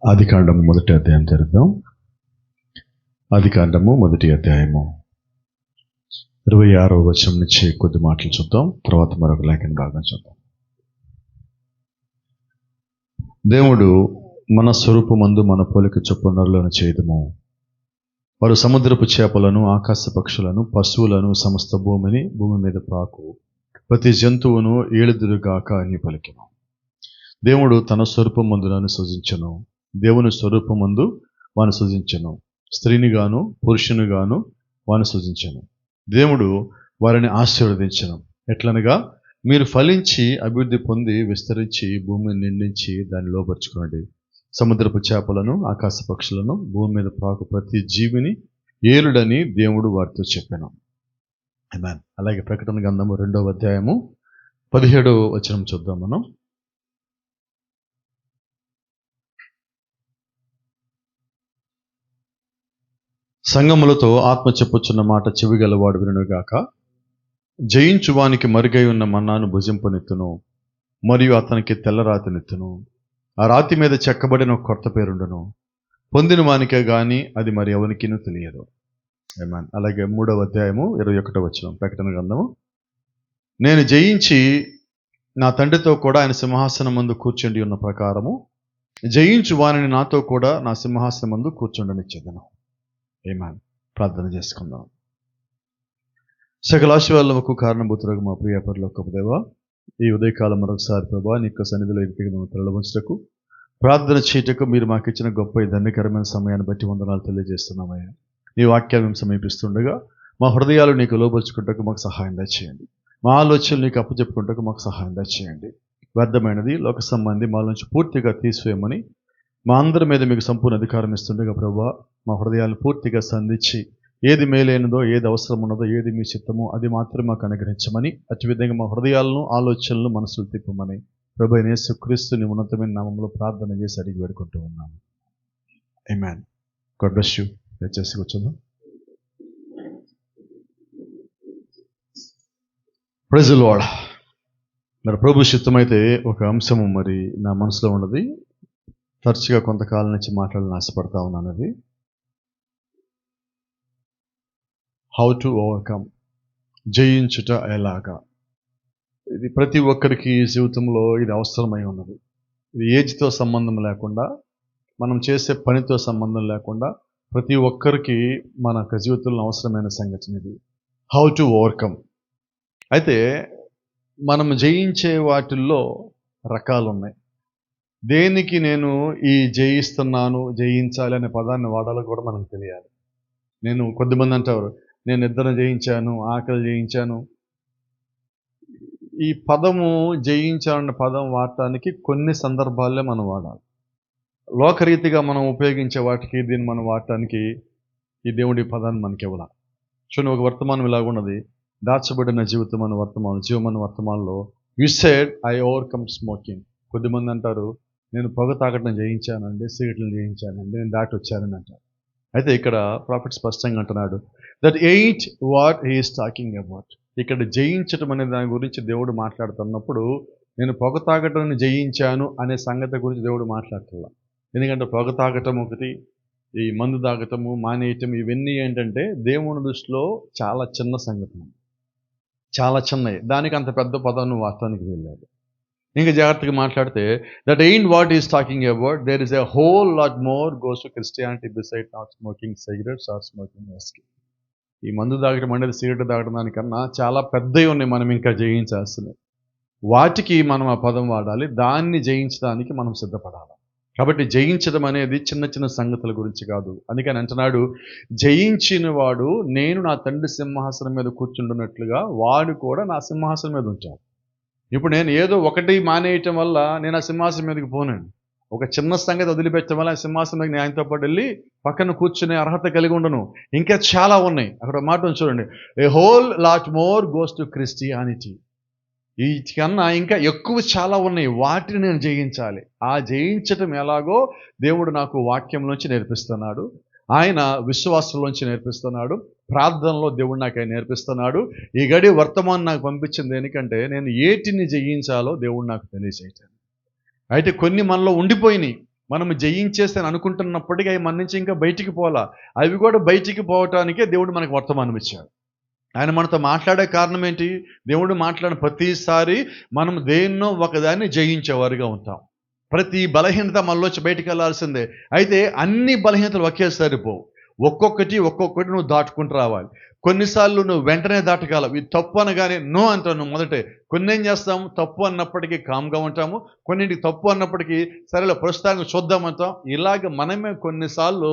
ఆదికాండము మొదటి అధ్యాయం తెరుద్దాం. ఆదికాండము మొదటి అధ్యాయము 26వ వచనం నుంచి కొద్ది మాటలు చూద్దాం. తర్వాత మరొక లేఖన భాగం చూద్దాం. దేవుడు మన స్వరూపమందు మన పోలిక చొప్పున చేయదము. వారు సముద్రపు చేపలను, ఆకాశ పక్షులను, పశువులను, సమస్త భూమి మీద ప్రాకు ప్రతి జంతువును ఏలుదురుగాక అని పలికెను. దేవుడు తన స్వరూపమందు నన్ను సృజించెను. దేవుని స్వరూపమందు వాని సృజించెను. స్త్రీని గాను పురుషుని గాను వాని సృజించెను. దేవుడు వారిని ఆశీర్వదించెను. ఎట్లనగా, మీరు ఫలించి అభివృద్ధి పొంది విస్తరించి భూమిని నిండించి దాన్ని లోపరుచుకోండి. సముద్రపు చేపలను, ఆకాశ పక్షులను, భూమి మీద ప్రాకు ప్రతి జీవిని ఏలుడని దేవుడు వారితో చెప్పాను. ఆమేన్. అలాగే ప్రకటన గ్రంథము 2వ అధ్యాయము 17వ వచనం చూద్దాం మనం. సంగములతో ఆత్మ చెప్పుచున్న మాట చెవిగలవాడు వినుగాక. జయించువానికి మరుగై ఉన్న మన్నాను భుజింపనెత్తును, మరియు అతనికి తెల్ల రాతినెత్తును. ఆ రాతి మీద చెక్కబడిన ఒక కొత్త పేరుండును. పొందిన వానికే గాని అది మరి ఎవరికినూ తెలియదు. ఆమేన్. అలాగే 3వ అధ్యాయము 21వ వచనం ప్రకటన గ్రంథము. నేను జయించి నా తండ్రితో కూడా ఆయన సింహాసనం ముందు కూర్చుండి ఉన్న ప్రకారము జయించు వానిని నాతో కూడా నా సింహాసనం ముందు కూర్చుండనిచ్చేదను. ఆమేన్. ప్రార్థన చేసుకుందాం. సకల ఆశీర్వాదాలకు కారణభూతులకు మా ప్రియ పరలోకపు దేవా, ఈ ఉదయకాలం మరొకసారి ప్రభా నీ యొక్క సన్నిధిలో ఎదుగుతున్న తరలించటకు, ప్రార్థన చేయటకు మీరు మాకు ఇచ్చిన గొప్ప ధన్యకరమైన సమయాన్ని బట్టి వందనాలు తెలియజేస్తున్నామయ్యా. నీ వాక్యాన్ని మేము సమీపిస్తుండగా మా హృదయాలు నీకు లోబర్చుకుంటకు మాకు సహాయం దయచేయండి. మా ఆలోచనలు నీకు అప్పచెప్పుకుంటకు మాకు సహాయం దయచేయండి. వ్యర్థమైనది లోక సంబంధి మా నుంచి పూర్తిగా తీసివేయమని మా అందరి మీద మీకు సంపూర్ణ అధికారం ఇస్తుండగా ప్రభా మా హృదయాలను పూర్తిగా సంధించి ఏది మేలైనదో, ఏది అవసరం ఉన్నదో, ఏది మీ చిత్తమో అది మాత్రమే మాకు అనుగ్రహించమని, అటు విధంగా మా హృదయాలను, ఆలోచనలను, మనసులు తిప్పమని ప్రభువైన యేసుక్రీస్తు నీ ఉన్నతమైన నామములో ప్రార్థన చేసి అడిగి వేడుకుంటూ ఉన్నాము. ఆమేన్. God bless you. దయచేసి కూర్చుందాం. Praise the Lord. మరి ప్రభు చిత్తమైతే ఒక అంశము మరి నా మనసులో ఉన్నది, తరచుగా కొంతకాలం నుంచి మాట్లాడాలని ఆశపడతా ఉన్నాను. అది హౌ టు ఓవర్కమ్, జయించుట ఎలాగా. ఇది ప్రతి ఒక్కరికి జీవితంలో ఇది అవసరమై ఉన్నది. ఇది ఏజ్తో సంబంధం లేకుండా, మనం చేసే పనితో సంబంధం లేకుండా ప్రతి ఒక్కరికి మన జీవితంలో అవసరమైన సంగతి ఇది. How to overcome. అయితే మనం జయించే వాటిల్లో రకాలు ఉన్నాయి. దేనికి నేను ఈ జయిస్తున్నాను, జయించాలి అనే పదాన్ని వాడాలో కూడా మనకు తెలియాలి. నేను కొద్దిమంది అంటారు, నేను నిద్ర జయించాను, ఆకలి జయించాను. ఈ పదము జయించాలన్న పదం వాడటానికి కొన్ని సందర్భాల్లో మనం వాడాలి. లోకరీతిగా మనం ఉపయోగించే వాటికి దీన్ని మనం వాడటానికి ఈ దేవుడి పదాన్ని మనకి ఇవ్వాలి. చూడండి, ఒక వర్తమానం ఇలాగున్నది, దాచబడిన జీవితం అనే వర్తమానం, జీవమన్న వర్తమానంలో you said I overcome smoking. కొద్దిమంది అంటారు, నేను పొగ తాగటం జయించానండి, సిగరెట్లు జయించానండి, నేను దాటి వచ్చానని అంటారు. అయితే ఇక్కడ ప్రాఫిట్ స్పష్టంగా అంటున్నాడు, that eight what he is talking about. ఇక్కడ జయించటం అనే దాని గురించి దేవుడు మాట్లాడుతున్నప్పుడు నేను పొగ తాగటం జయించాను అనే సంగతి గురించి దేవుడు మాట్లాడుతున్నా. ఎందుకంటే పొగ తాగటం ఒకటి, ఈ మందు తాగటము, మానేయటం, ఇవన్నీ ఏంటంటే దేవుని దృష్టిలో చాలా చిన్న సంగతి, చాలా చిన్నవి. దానికి అంత పెద్ద పదాన్ని వాస్తవానికి వెళ్ళాడు. ఇంకా జాగ్రత్తగా మాట్లాడితే that ain't what is talking about, there is a whole lot more goes to Christianity beside not smoking cigarettes or smoking whisky. ఈ మందు తాగటం అనేది, సిగరెట్ తాగడం దానికన్నా చాలా పెద్దవి ఉన్నాయి మనం ఇంకా జయించాల్సినవి. వాటికి మనం ఆ పదం వాడాలి, దాన్ని జయించడానికి మనం సిద్ధపడాలి. కాబట్టి జయించడం అనేది చిన్న చిన్న సంగతుల గురించి కాదు. అందుకని అంటున్నాడు, జయించిన వాడు నేను నా తండ్రి సింహాసనం మీద కూర్చుంటున్నట్లుగా వాడు కూడా నా సింహాసనం మీద ఉంటాడు. ఇప్పుడు నేను ఏదో ఒకటి మానేయటం వల్ల నేను ఆ సింహాసనం మీదకి పోనండి. ఒక చిన్న సంగతి వదిలిపెట్టడం వల్ల ఆ సింహాసనం మీద ఆయనతో పాటు వెళ్ళి పక్కన కూర్చునే అర్హత కలిగి ఉండను. ఇంకా చాలా ఉన్నాయి. అక్కడ మాట చూడండి, a whole lot more goes to Christianity. వీటికన్నా ఇంకా ఎక్కువ చాలా ఉన్నాయి, వాటిని నేను జయించాలి. ఆ జయించటం ఎలాగో దేవుడు నాకు వాక్యంలోంచి నేర్పిస్తున్నాడు, ఆయన విశ్వాసంలోంచి నేర్పిస్తున్నాడు, ప్రార్థనలో దేవుడు నాకు ఆయన నేర్పిస్తున్నాడు. ఈ గడి వర్తమానం నాకు పంపించింది దేనికంటే నేను ఏటిని జయించాలో దేవుడు నాకు తెలియజేయటాను. అయితే కొన్ని మనలో ఉండిపోయినాయి, మనం జయించేస్తాను అనుకుంటున్నప్పటికీ అవి మన నుంచి ఇంకా బయటికి పోలా. అవి కూడా బయటికి పోవటానికే దేవుడు మనకు వర్తమానం ఇచ్చాడు. ఆయన మనతో మాట్లాడే కారణం ఏంటి? దేవుడు మాట్లాడిన ప్రతిసారి మనం దేన్నో ఒకదాన్ని జయించేవారుగా ఉంటాం. ప్రతి బలహీనత మనలోంచి బయటికి వెళ్ళాల్సిందే. అయితే అన్ని బలహీనతలు ఒకేసారి పోవు. ఒక్కొక్కటి నువ్వు దాటుకుంటూ రావాలి. కొన్నిసార్లు నువ్వు వెంటనే దాటగలవు. ఇది తప్పు అనగానే నో అంటావు నువ్వు మొదటే. కొన్ని ఏం చేస్తాము, తప్పు అన్నప్పటికీ కామ్గా ఉంటాము. కొన్నింటికి తప్పు అన్నప్పటికీ సరేలే ప్రస్తుతానికి చూద్దామంటాం. ఇలాగ మనమే కొన్నిసార్లు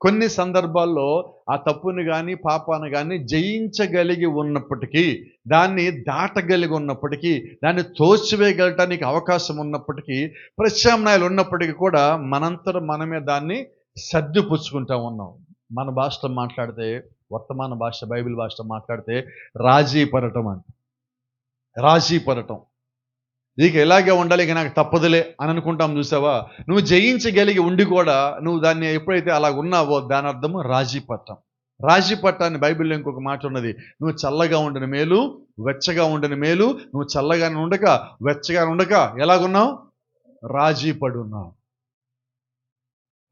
కొన్ని సందర్భాల్లో ఆ తప్పుని కానీ పాపాన్ని కానీ జయించగలిగి ఉన్నప్పటికీ, దాన్ని దాటగలిగి ఉన్నప్పటికీ, దాన్ని తోసివేయగలటానికి అవకాశం ఉన్నప్పటికీ, ప్రత్యామ్నాయాలు ఉన్నప్పటికీ కూడా మనంతట మనమే దాన్ని సర్దిపుచ్చుకుంటా ఉన్నాం. మన భాషలో మాట్లాడితే, వర్తమాన భాష బైబిల్ భాషలో మాట్లాడితే రాజీ పడటం అంట. రాజీ పడటం. ఇక ఇలాగే ఉండాలి, ఇక నాకు తప్పదులే అని అనుకుంటాం. చూసావా, నువ్వు జయించగలిగి ఉండి కూడా నువ్వు దాన్ని ఎప్పుడైతే అలా ఉన్నావో దాని అర్థము రాజీ పట్టం. రాజీ పట్టాన్ని బైబిల్లో ఇంకొక మాట ఉన్నది. నువ్వు చల్లగా ఉండని మేలు, వెచ్చగా ఉండని మేలు. నువ్వు చల్లగానే ఉండక వెచ్చగా ఉండక ఎలాగున్నావు? రాజీ పడున్నావు.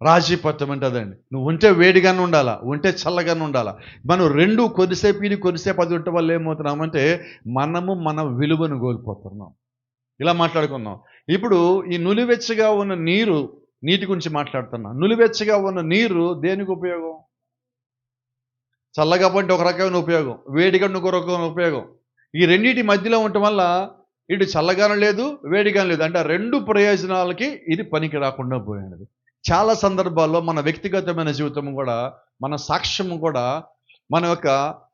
రాజీ పట్టం అంటే అదండి. నువ్వు ఉంటే వేడిగానే ఉండాలా, ఉంటే చల్లగానే ఉండాలా. మనం రెండు కొద్దిసేపు ఇది కొద్దిసేపు అది ఉంటే వల్ల ఏమవుతున్నామంటే మనము మన విలువను కోల్పోతున్నాం. ఇలా మాట్లాడుకున్నాం. ఇప్పుడు ఈ నులివెచ్చగా ఉన్న నీటి గురించి మాట్లాడుతున్నా. నులివెచ్చగా ఉన్న నీరు దేనికి ఉపయోగం? చల్లగా పడితే ఒక రకమైన ఉపయోగం, వేడిగా ఇంకో రకమైన ఉపయోగం. ఈ రెండింటి మధ్యలో ఉండటం వల్ల ఇటు చల్లగానే లేదు, వేడిగానే లేదు. అంటే ఆ రెండు ప్రయోజనాలకి ఇది పనికి రాకుండా పోయినది. చాలా సందర్భాల్లో మన వ్యక్తిగతమైన జీవితం కూడా, మన సాక్ష్యము కూడా, మన యొక్క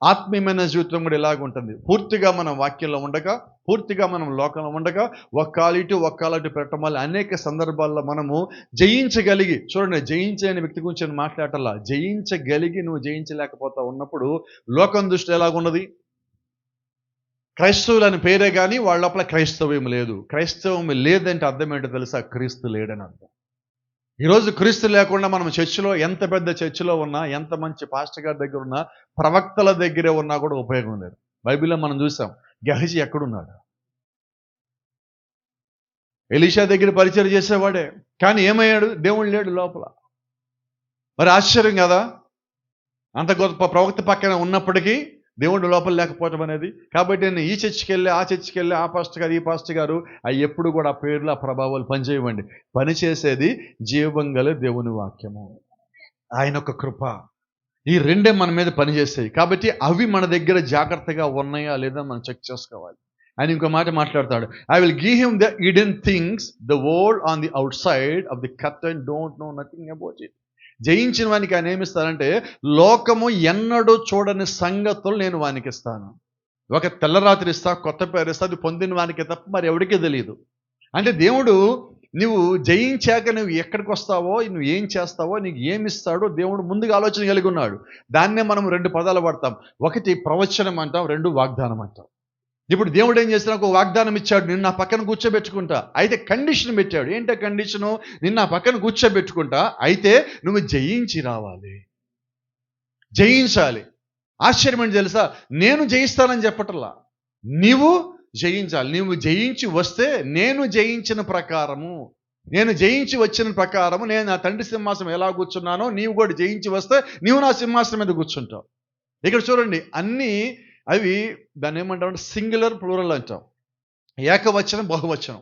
ఆత్మీయమైన జీవితం కూడా ఇలాగ ఉంటుంది. పూర్తిగా మనం వాక్యంలో ఉండక, పూర్తిగా మనం లోకంలో ఉండక, ఒక్కాలిటు పెట్టడం వల్ల అనేక సందర్భాల్లో మనము జయించగలిగి, చూడండి, జయించలేని వ్యక్తి గురించి నేను మాట్లాడాలా, జయించగలిగి నువ్వు జయించలేకపోతా ఉన్నప్పుడు లోకం దృష్టి ఎలాగున్నది? క్రైస్తవులు అని పేరే కానీ వాళ్ళ లోపల క్రైస్తవ్యం లేదు. క్రైస్తవం లేదంటే అర్థం ఏంటో తెలుసా? క్రీస్తు లేడని అర్థం. ఈరోజు క్రీస్తు లేకుండా మనం చర్చిలో, ఎంత పెద్ద చర్చిలో ఉన్నా, ఎంత మంచి పాస్టర్ గారి దగ్గర ఉన్నా, ప్రవక్తల దగ్గరే ఉన్నా కూడా ఉపయోగం లేదు. బైబిల్లో మనం చూసాం, గెహజీ ఎక్కడున్నాడు? ఎలీషా దగ్గర పరిచయం చేసేవాడే, కానీ ఏమయ్యాడు? దేవుడు లేడు లోపల. మరి ఆశ్చర్యం కదా? అంత గొప్ప ప్రవక్త పక్కన ఉన్నప్పటికీ దేవుడు లోపల లేకపోవటం అనేది. కాబట్టి నేను ఈ చర్చికి వెళ్ళి, ఆ చర్చికి వెళ్ళి, ఆ పాస్టర్ గారు, ఈ పాస్టర్ గారు, అవి ఎప్పుడు కూడా ఆ పేర్లు, ఆ ప్రభావాలు పనిచేయవండి. పనిచేసేది జీవం గల దేవుని వాక్యము, ఆయన యొక్క కృప. ఈ రెండే మన మీద పనిచేస్తాయి. కాబట్టి అవి మన దగ్గర జాగ్రత్తగా ఉన్నాయా లేదా మనం చెక్ చేసుకోవాలి. ఆయన ఇంకో మాట మాట్లాడతాడు. I will give him the hidden things, the world on the out side of the curtain don't know nothing about it. జయించిన వానికి ఆయన ఏమిస్తారంటే, లోకము ఎన్నడూ చూడని సంగతులు నేను వానికి ఇస్తాను. ఒక తెల్లరాత్రి ఇస్తా, కొత్త పేరు ఇస్తా, అది పొందిన వానికి తప్ప మరి ఎవరికీ తెలియదు. అంటే దేవుడు నువ్వు జయించాక నువ్వు ఎక్కడికి వస్తావో, నువ్వు ఏం చేస్తావో, నీకు ఏమిస్తాడో దేవుడు ముందుగా ఆలోచన కలిగి ఉన్నాడు. దాన్నే మనం రెండు పదాలు వాడతాం. ఒకటి ప్రవచనం అంటాం, రెండు వాగ్దానం అంటాం. ఇప్పుడు దేవుడు ఏం చేసినా ఒక వాగ్దానం ఇచ్చాడు, నిన్ను నా పక్కన కూర్చోబెట్టుకుంటా. అయితే కండిషన్ పెట్టాడు. ఏంటో కండిషను? నిన్ను నా పక్కన కూర్చోబెట్టుకుంటా, అయితే నువ్వు జయించి రావాలి, జయించాలి. ఆశ్చర్యం ఏంటి తెలుసా? నేను జయిస్తానని చెప్పటల్లా, నీవు జయించాలి. నువ్వు జయించి వస్తే నేను జయించిన ప్రకారము, నేను జయించి వచ్చిన ప్రకారము, నేను నా తండ్రి సింహాసనం ఎలా కూర్చున్నానో నీవు కూడా జయించి వస్తే నీవు నా సింహాసనం మీద కూర్చుంటావు. ఇక్కడ చూడండి, అన్నీ అవి దాన్ని ఏమంటామంటే సింగులర్ ప్లూరల్ అంటాం. ఏకవచనం, బహువచనం.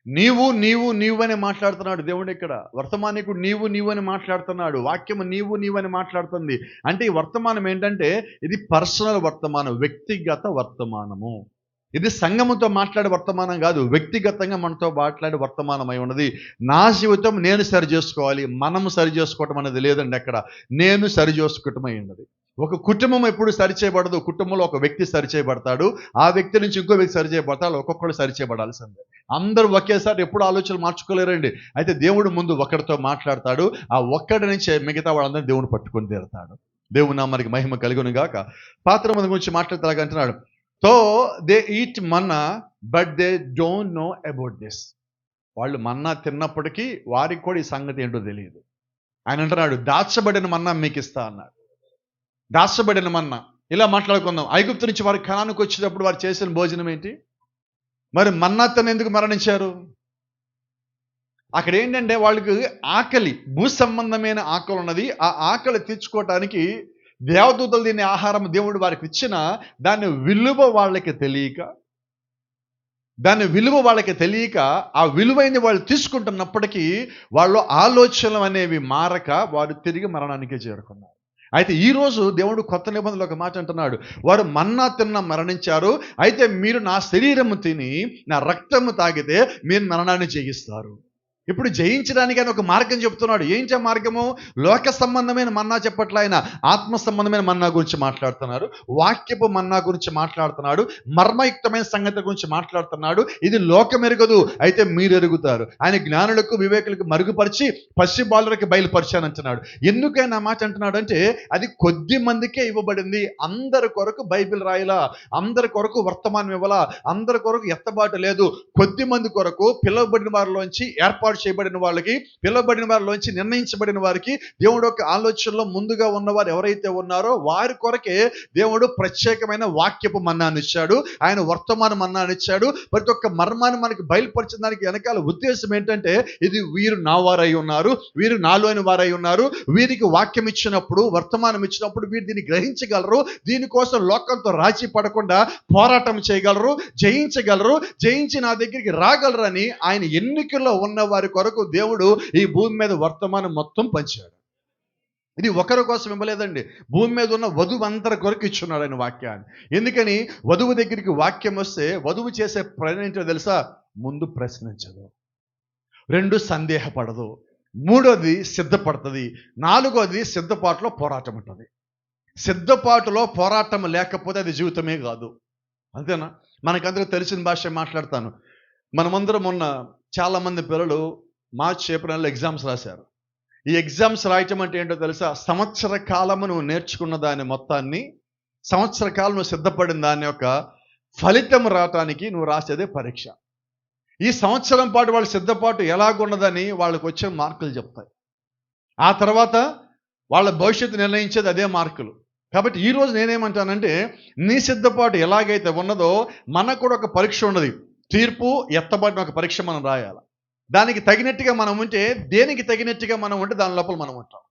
నీవు నీవు నీవు అని మాట్లాడుతున్నాడు దేవుడు. ఇక్కడ వర్తమానికుడు నీవు అని మాట్లాడుతున్నాడు. వాక్యము నీవు అని మాట్లాడుతుంది. అంటే ఈ వర్తమానం ఏంటంటే ఇది పర్సనల్ వర్తమానం, వ్యక్తిగత వర్తమానము. ఇది సంఘముతో మాట్లాడే వర్తమానం కాదు, వ్యక్తిగతంగా మనతో మాట్లాడే వర్తమానం అయి ఉన్నది. నా జీవితం నేను సరి చేసుకోవాలి, మనము సరి చేసుకోవటం అనేది లేదండి. అక్కడ నేను సరి చేసుకోవటం అయి ఉన్నది. ఒక కుటుంబం ఎప్పుడు సరిచేయబడదు. కుటుంబంలో ఒక వ్యక్తి సరిచేయబడతాడు, ఆ వ్యక్తి నుంచి ఇంకో వ్యక్తి సరిచేయబడతాడు, ఒక్కొక్కరు సరిచేయబడాల్సిందే. అందరూ ఒకేసారి ఎప్పుడు ఆలోచనలు మార్చుకోలేరండి. అయితే దేవుడు ముందు ఒకరితో మాట్లాడతాడు, ఆ ఒక్కడి నుంచి మిగతా వాళ్ళందరూ దేవుడు పట్టుకొని తీరుతాడు. దేవుడు నామానికి మహిమ కలుగును గాక. పాత్రల గురించి మాట్లాడతాడు అంటున్నాడు, so they eat Manna but they don't know about this. వాళ్ళు మన్నా తిన్నప్పటికీ వారికి కూడా ఈ సంగతి ఏంటో తెలియదు. ఆయన అంటున్నాడు, దాచబడిన మన్నా మీకు ఇస్తా అన్నాడు. దాచబడిన మన్నా. ఇలా మాట్లాడుకుందాం. ఐగుప్తు నుంచి వారి కనానుకు వచ్చేటప్పుడు వారు చేసిన భోజనం ఏంటి? మరి మన్నా తిని ఎందుకు మరణించారు? అక్కడ ఏంటంటే వాళ్ళకి ఆకలి, భూ సంబంధమైన ఆకలి ఉన్నది. ఆ ఆకలి తీర్చుకోవటానికి దేవదూతలు దీన్ని ఆహారం దేవుడు వారికి ఇచ్చిన దాని విలువ వాళ్ళకి తెలియక, ఆ విలువైన వాళ్ళు తీసుకుంటున్నప్పటికీ వాళ్ళు ఆలోచనలు అనేవి మారక వారు తిరిగి మరణానికి చేరుకున్నారు. అయితే ఈరోజు దేవుడు కొత్త నిబంధనలో ఒక మాట అంటున్నాడు, వారు మన్నా తిన్న మరణించారు, అయితే మీరు నా శరీరము తిని నా రక్తము తాగితే మీరు మరణాన్ని జయిస్తారు. ఇప్పుడు జయించడానికి ఆయన ఒక మార్గం చెప్తున్నాడు. ఏంటి ఆ మార్గము? లోక సంబంధమైన మన్నా చెప్పట్ల, ఆయన ఆత్మ సంబంధమైన మన్నా గురించి మాట్లాడుతున్నారు, వాక్యపు మన్నా గురించి మాట్లాడుతున్నాడు, మర్మయుక్తమైన సంగతి గురించి మాట్లాడుతున్నాడు. ఇది లోకం ఎరుగదు, అయితే మీరు ఎరుగుతారు. ఆయన జ్ఞానులకు వివేకులకు మరుగుపరిచి పసి బాలులకి బయలుపరిచాను అంటున్నాడు. ఎందుకైనా మాట అంటున్నాడు అంటే అది కొద్ది మందికే ఇవ్వబడింది. అందరి కొరకు బైబిల్ రాయలా, అందరి కొరకు వర్తమానం ఇవ్వాలా, అందరి కొరకు ఎత్తబాటు లేదు. కొద్ది మంది కొరకు, పిలువబడిన వారిలోంచి, ఏర్పాటు చేయబడిన వాళ్ళకి, పిలువబడిన వారిలోంచి, నిర్ణయించబడిన వారికి, దేవుడు ఒక ఆలోచనలో ముందుగా ఉన్నవారు ఎవరైతే ఉన్నారో వారి కొరకే దేవుడు ప్రత్యేకమైన వాక్యపు మన్నాన్ని ఇచ్చాడు. ఆయన వర్తమాన మన్నాన్ని ఇచ్చాడు. ప్రతి ఒక్క మర్మాన్ని మనకి బయలుపరచడానికి వెనకాల ఉద్దేశం ఏంటంటే ఇది వీరు నా వారై ఉన్నారు, వీరు నాలోని వారై ఉన్నారు, వీరికి వాక్యం ఇచ్చినప్పుడు, వర్తమానం ఇచ్చినప్పుడు వీరు దీన్ని గ్రహించగలరు, దీనికోసం లోకంతో రాజీ పడకుండా పోరాటం చేయగలరు, జయించగలరు, జయించి నా దగ్గరికి రాగలరని ఆయన ఎన్నికల్లో ఉన్న వారి కొరకు దేవుడు ఈ భూమి మీద వర్తమానం మొత్తం పంచాడు. ఇది ఒకరి కోసం ఇవ్వలేదండి, భూమి మీద ఉన్న వధువు అందరి కొరకు ఇచ్చున్నాడు ఆయన వాక్యాన్ని. ఎందుకని? వధువు దగ్గరికి వాక్యం వస్తే వధువు చేసే పని ఏంటో తెలుసా? ముందు ప్రశ్నించదు, 2 సందేహపడదు, 3వది సిద్ధపడుతుంది, 4వది సిద్ధపాటులో పోరాటం ఉంటుంది. సిద్ధపాటులో పోరాటం లేకపోతే అది జీవితమే కాదు. అంతేనా? మనకందరికీ తెలిసిన భాష మాట్లాడతాను. మనమందరం మొన్న చాలామంది పిల్లలు మార్చ్, ఏప్రిల్ నెలలో ఎగ్జామ్స్ రాశారు. ఈ ఎగ్జామ్స్ రాయటం అంటే ఏంటో తెలుసా? సంవత్సర కాలము నువ్వు నేర్చుకున్న దాని మొత్తాన్ని, సంవత్సర కాలం నువ్వు సిద్ధపడిన దాని యొక్క ఫలితం రావటానికి నువ్వు రాసేదే పరీక్ష. ఈ సంవత్సరం పాటు వాళ్ళ సిద్ధపాటు ఎలాగున్నదని వాళ్ళకు వచ్చే మార్కులు చెప్తాయి. ఆ తర్వాత వాళ్ళ భవిష్యత్తు నిర్ణయించేది అదే మార్కులు. కాబట్టి ఈరోజు నేనేమంటానంటే, నీ సిద్ధపాటు ఎలాగైతే ఉన్నదో మనకు కూడా ఒక పరీక్ష ఉన్నది. తీర్పు, ఎత్తబడిన ఒక పరీక్ష మనం రాయాలి. దానికి తగినట్టుగా మనం ఉంటే, దేనికి తగినట్టుగా మనం ఉంటే దాని లోపల మనం ఉంటాం.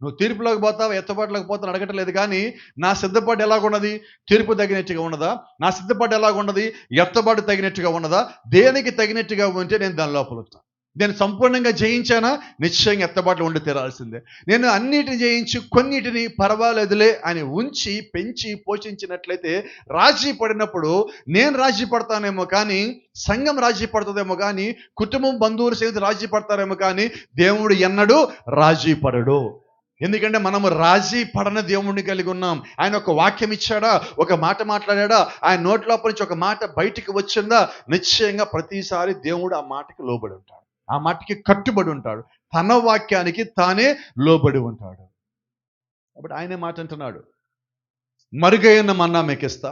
నువ్వు తీర్పులోకి పోతావు, ఎత్తబాటులోకి పోతావు అడగట్లేదు, కానీ నా సిద్ధపాటు ఎలాగున్నది? తీర్పు తగినట్టుగా ఉన్నదా? నా సిద్ధపాటు ఎలాగున్నది? ఎత్తబాటు తగినట్టుగా ఉన్నదా? దేనికి తగినట్టుగా ఉంటే నేను దాని లోపల ఉంటాను. నేను సంపూర్ణంగా జయించానా? నిశ్చయంగా ఎత్తబాట్లు ఉండి తీరాల్సిందే. నేను అన్నిటిని జయించి కొన్నిటిని పర్వాలేదులే అని ఉంచి పెంచి పోషించినట్లయితే రాజీ పడినప్పుడు నేను రాజీ పడతానేమో కానీ, సంఘం రాజీ పడుతుందేమో కానీ, కుటుంబం, బంధువులు సైతం రాజీ పడతారేమో కానీ, దేవుడు ఎన్నడూ రాజీ పడడు. ఎందుకంటే మనము రాజీ పడని దేవుణ్ణి కలిగి ఉన్నాం. ఆయన ఒక వాక్యం ఇచ్చాడా, ఒక మాట మాట్లాడా, ఆయన నోట్లోపల నుంచి ఒక మాట బయటికి వచ్చిందా, నిశ్చయంగా ప్రతిసారి దేవుడు ఆ మాటకి లోబడి ఉంటాడు, ఆ మాటకి కట్టుబడి ఉంటాడు, తన వాక్యానికి తానే లోబడి ఉంటాడు. కాబట్టి ఆయనే మాట అంటున్నాడు, మరుగైన మన్నా మీకు ఇస్తా,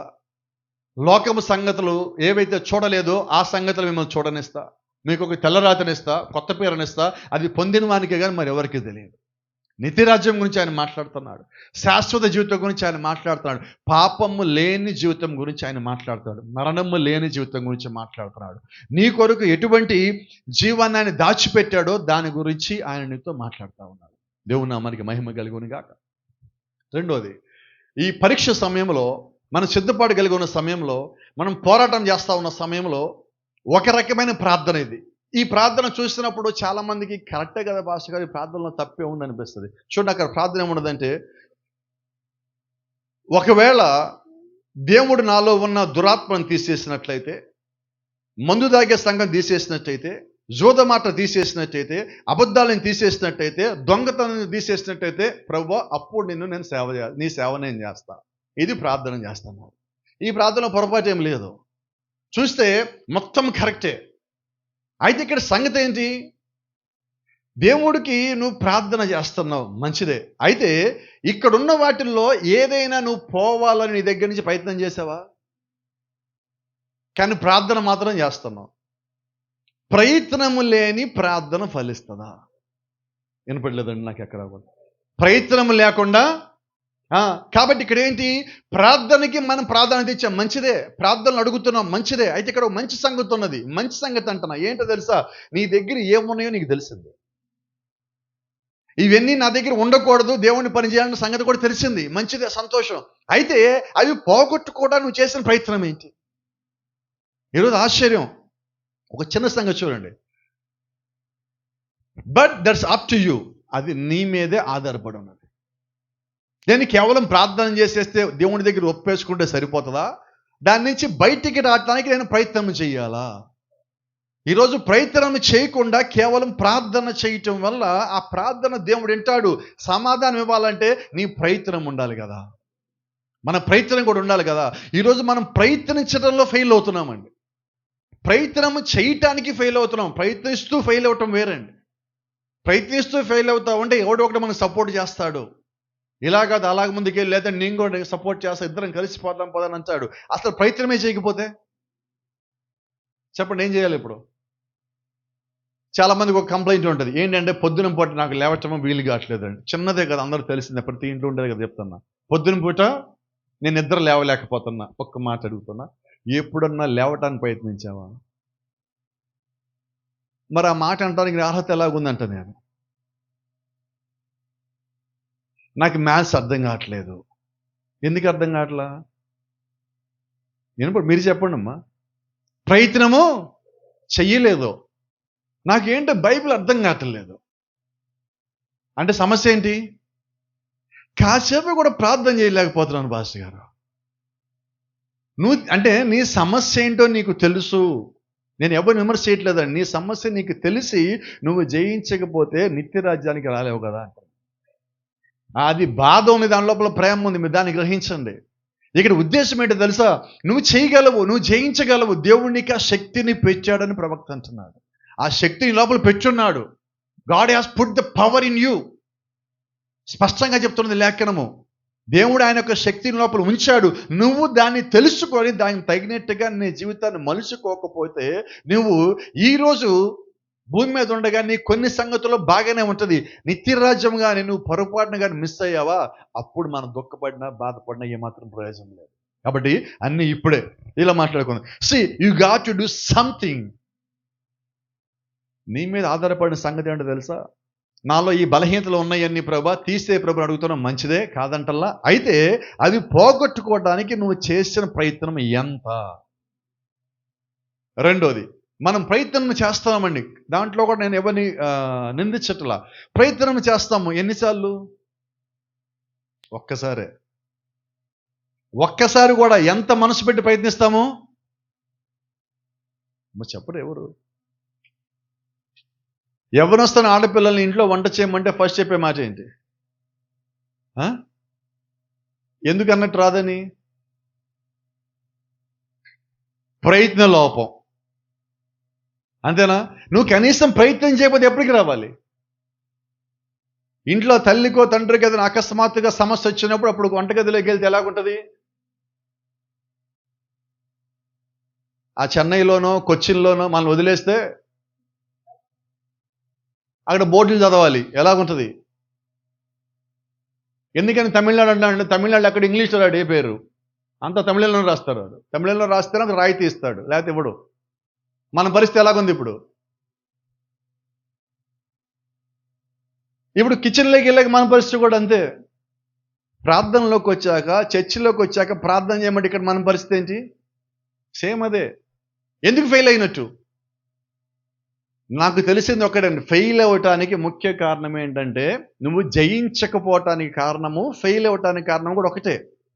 లోకము సంగతులు ఏవైతే చూడలేదో ఆ సంగతులు మిమ్మల్ని చూడనిస్తా, మీకు ఒక తెల్లరాతనిస్తా, కొత్త పేరునిస్తా, అది పొందిన వానికే కానీ మరి ఎవరికి తెలియదు. నిత్యరాజ్యం గురించి ఆయన మాట్లాడుతున్నాడు, శాశ్వత జీవితం గురించి ఆయన మాట్లాడుతున్నాడు, పాపము లేని జీవితం గురించి ఆయన మాట్లాడుతున్నాడు, మరణము లేని జీవితం గురించి మాట్లాడుతున్నాడు. నీ కొరకు ఎటువంటి జీవాన్ని ఆయన దాచిపెట్టాడో దాని గురించి ఆయన నీతో మాట్లాడుతూ ఉన్నాడు. దేవుని నామానికి మహిమ కలుగును గాక. రెండోది, ఈ పరీక్ష సమయంలో, మనం సిద్ధపాటు కలిగి ఉన్న సమయంలో, మనం పోరాటం చేస్తూ ఉన్న సమయంలో ఒక రకమైన ప్రార్థన ఇది. ఈ ప్రార్థన చూసినప్పుడు చాలా మందికి కరెక్టే కదా భాష గారు, ఈ ప్రార్థనలో తప్పే ఉంది అనిపిస్తుంది. చూడండి, అక్కడ ప్రార్థన ఏమున్నదంటే, ఒకవేళ దేవుడు నాలో ఉన్న దురాత్మను తీసేసినట్లయితే, మందు దాగే సంఘం తీసేసినట్టయితే, జోదమాట తీసేసినట్టయితే, అబద్ధాలను తీసేసినట్టయితే, దొంగతనాన్ని తీసేసినట్టయితే, ప్రభువా అప్పుడు నేను సేవ చేయాలి, నీ సేవ నేను చేస్తా. ఇది ప్రార్థన చేస్తాను. ఈ ప్రార్థన పొరపాటు ఏం లేదు, చూస్తే మొత్తం కరెక్టే. అయితే ఇక్కడ సంగతి ఏంటి? దేవుడికి నువ్వు ప్రార్థన చేస్తున్నావు, మంచిదే. అయితే ఇక్కడున్న వాటిల్లో ఏదైనా నువ్వు పోవాలని నీ దగ్గర నుంచి ప్రయత్నం చేసావా? కానీ ప్రార్థన మాత్రం చేస్తున్నావు. ప్రయత్నము లేని ప్రార్థన ఫలిస్తుందా? వినపడలేదండి నాకు ఎక్కడ కూడా. ప్రయత్నం లేకుండా కాబట్టి ఇక్కడ ఏంటి, ప్రార్థనకి మనం ప్రాధాన్యత ఇచ్చాం, మంచిదే. ప్రార్థనలు అడుగుతున్నాం, మంచిదే. అయితే ఇక్కడ ఒక మంచి సంగతి ఉన్నది. మంచి సంగతి అంటున్నా, ఏంటో తెలుసా? నీ దగ్గర ఏమున్నాయో నీకు తెలిసింది. ఇవన్నీ నా దగ్గర ఉండకూడదు, దేవుణ్ణి పని చేయాలన్న సంగతి కూడా తెలిసింది. మంచిదే, సంతోషం. అయితే అవి పోగొట్టుకోవడానికి నువ్వు చేసిన ప్రయత్నం ఏంటి? ఈరోజు ఆశ్చర్యం, ఒక చిన్న సంగతి చూడండి. But that's up to you. అది నీ మీదే ఆధారపడి ఉన్నది. నేను కేవలం ప్రార్థన చేసేస్తే దేవుని దగ్గర ఒప్పేసుకుంటే సరిపోతుందా? దాని నుంచి బయటికి రావడానికి నేను ప్రయత్నం చేయాలా? ఈరోజు ప్రయత్నం చేయకుండా కేవలం ప్రార్థన చేయటం వల్ల ఆ ప్రార్థన దేవుడు వింటాడు. సమాధానం ఇవ్వాలంటే నీ ప్రయత్నం ఉండాలి కదా, మన ప్రయత్నం కూడా ఉండాలి కదా. ఈరోజు మనం ప్రయత్నించడంలో ఫెయిల్ అవుతున్నామండి. ప్రయత్నం చేయటానికి ఫెయిల్ అవుతున్నాం. ప్రయత్నిస్తూ ఫెయిల్ అవటం వేరండి. ప్రయత్నిస్తూ ఫెయిల్ అవుతావు అంటే ఎవడో ఒకటి మనకు సపోర్ట్ చేస్తాడు. ఇలాగ అలాగ ముందుకెళ్ళి, లేదా నేను కూడా సపోర్ట్ చేస్తా, ఇద్దరం కలిసిపోదాం పోదాని అంటాడు. అసలు ప్రయత్నమే చేయకపోతే చెప్పండి, ఏం చేయాలి? ఇప్పుడు చాలా మందికి ఒక కంప్లైంట్ ఉంటుంది, ఏంటంటే పొద్దున పూట నాకు లేవటమో వీలు కావట్లేదండి. చిన్నదే కదా, అందరూ తెలిసిందే, ప్రతి ఇంట్లో ఉండేది కదా. చెప్తున్నా, పొద్దున పూట నేను నిద్ర లేవలేకపోతున్నా. ఒక్క మాట అడుగుతున్నా, ఎప్పుడన్నా లేవటానికి ప్రయత్నించావా? మరి ఆ మాట అంటానికి అర్హత ఎలాగుందంట, నేను నాకు మ్యాథ్స్ అర్థం కావట్లేదు. ఎందుకు అర్థం కావట్లా? నేను మీరు చెప్పండి అమ్మా. ప్రయత్నము చెయ్యలేదు. నాకేంటో బైబిల్ అర్థం కావట్లేదు అంటే సమస్య ఏంటి? కాసేపు కూడా ప్రార్థన చేయలేకపోతున్నాను పాస్టర్ గారు. నువ్వు అంటే నీ సమస్య ఏంటో నీకు తెలుసు. నేను ఎవరు విమర్శ చేయట్లేదండి. నీ సమస్య నీకు తెలిసి నువ్వు జయించకపోతే నిత్య రాజ్యానికి రాలేవు కదా. అది బాధ ఉంది, దాని లోపల ప్రేమ ఉంది, మీరు దాన్ని గ్రహించండి. ఇక్కడ ఉద్దేశం ఏంటో తెలుసా? నువ్వు చేయగలవు, నువ్వు జయించగలవు. దేవుడు నీకు ఆ శక్తిని పెంచాడని ప్రవక్త అంటున్నాడు. ఆ శక్తిని లోపల పెట్టున్నాడు. God has put the power in you. స్పష్టంగా చెప్తున్నది లేఖనము. దేవుడు ఆయన యొక్క శక్తిని లోపల ఉంచాడు. నువ్వు దాన్ని తెలుసుకొని దానికి తగినట్టుగా నీ జీవితాన్ని మలుచుకోకపోతే నువ్వు ఈరోజు భూమి మీద ఉండగా నీ కొన్ని సంగతుల్లో బాగానే ఉంటుంది. నిత్యరాజ్యం కానీ నువ్వు పొరపాటున కానీ మిస్ అయ్యావా, అప్పుడు మనం దుఃఖపడినా బాధపడినా ఏమాత్రం ప్రయోజనం లేదు. కాబట్టి అన్నీ ఇప్పుడే ఇలా మాట్లాడుకుందాం. See you got to do something. నీ మీద ఆధారపడిన సంగతి ఏంటో తెలుసా? నాలో ఈ బలహీనతలు ఉన్నాయని ప్రభా తీసే ప్రభు అడుగుతున్నాం, మంచిదే, కాదంటల్లా. అయితే అవి పోగొట్టుకోవడానికి నువ్వు చేసిన ప్రయత్నం ఎంత? రెండోది, మనం ప్రయత్నం చేస్తామండి. దాంట్లో కూడా నేను ఎవరిని నిందించట్లా. ప్రయత్నం చేస్తాము ఎన్నిసార్లు? ఒక్కసారి కూడా. ఎంత మనసు పెట్టి ప్రయత్నిస్తాము? చెప్పరు ఎవరు. ఎవరొస్తున్న ఆడపిల్లల్ని ఇంట్లో వంట చేయమంటే ఫస్ట్ చెప్పే మాట ఏంటి? ఎందుకు అన్నట్టు రాదని? ప్రయత్న లోపం. అంతేనా? నువ్వు కనీసం ప్రయత్నం చేయకపోతే ఎప్పటికి రావాలి? ఇంట్లో తల్లికో తండ్రికి ఏదైనా అకస్మాత్తుగా సమస్య వచ్చినప్పుడు అప్పుడు వంటగదిలోకి వెళ్తే ఎలాగుంటుంది? ఆ చెన్నైలోనో కొచ్చిన్లోనో మనం వదిలేస్తే అక్కడ బోర్డులు చదవాలి, ఎలాగుంటుంది? ఎందుకని తమిళనాడు అంటే తమిళనాడు అక్కడ ఇంగ్లీష్లో రాడు ఏ పేరు, అంతా తమిళంలో రాస్తారు. వాడు తమిళంలో రాస్తే నాకు రాయితీ ఇస్తాడు, లేకపోతే ఇవ్వడు. మన పరిస్థితి ఎలాగుంది ఇప్పుడు? ఇప్పుడు కిచెన్లోకి వెళ్ళాక మన పరిస్థితి కూడా అంతే. ప్రార్థనలోకి వచ్చాక, చర్చిలోకి వచ్చాక ప్రార్థన చేయమంటే ఇక్కడ మన పరిస్థితి ఏంటి? సేమ్ అదే. ఎందుకు ఫెయిల్ అయినట్టు? నాకు తెలిసింది ఒకటండి, ఫెయిల్ అవ్వటానికి ముఖ్య కారణం ఏంటంటే నువ్వు జయించకపోవటానికి కారణము, ఫెయిల్ అవ్వటానికి కారణం కూడా ఒకటే,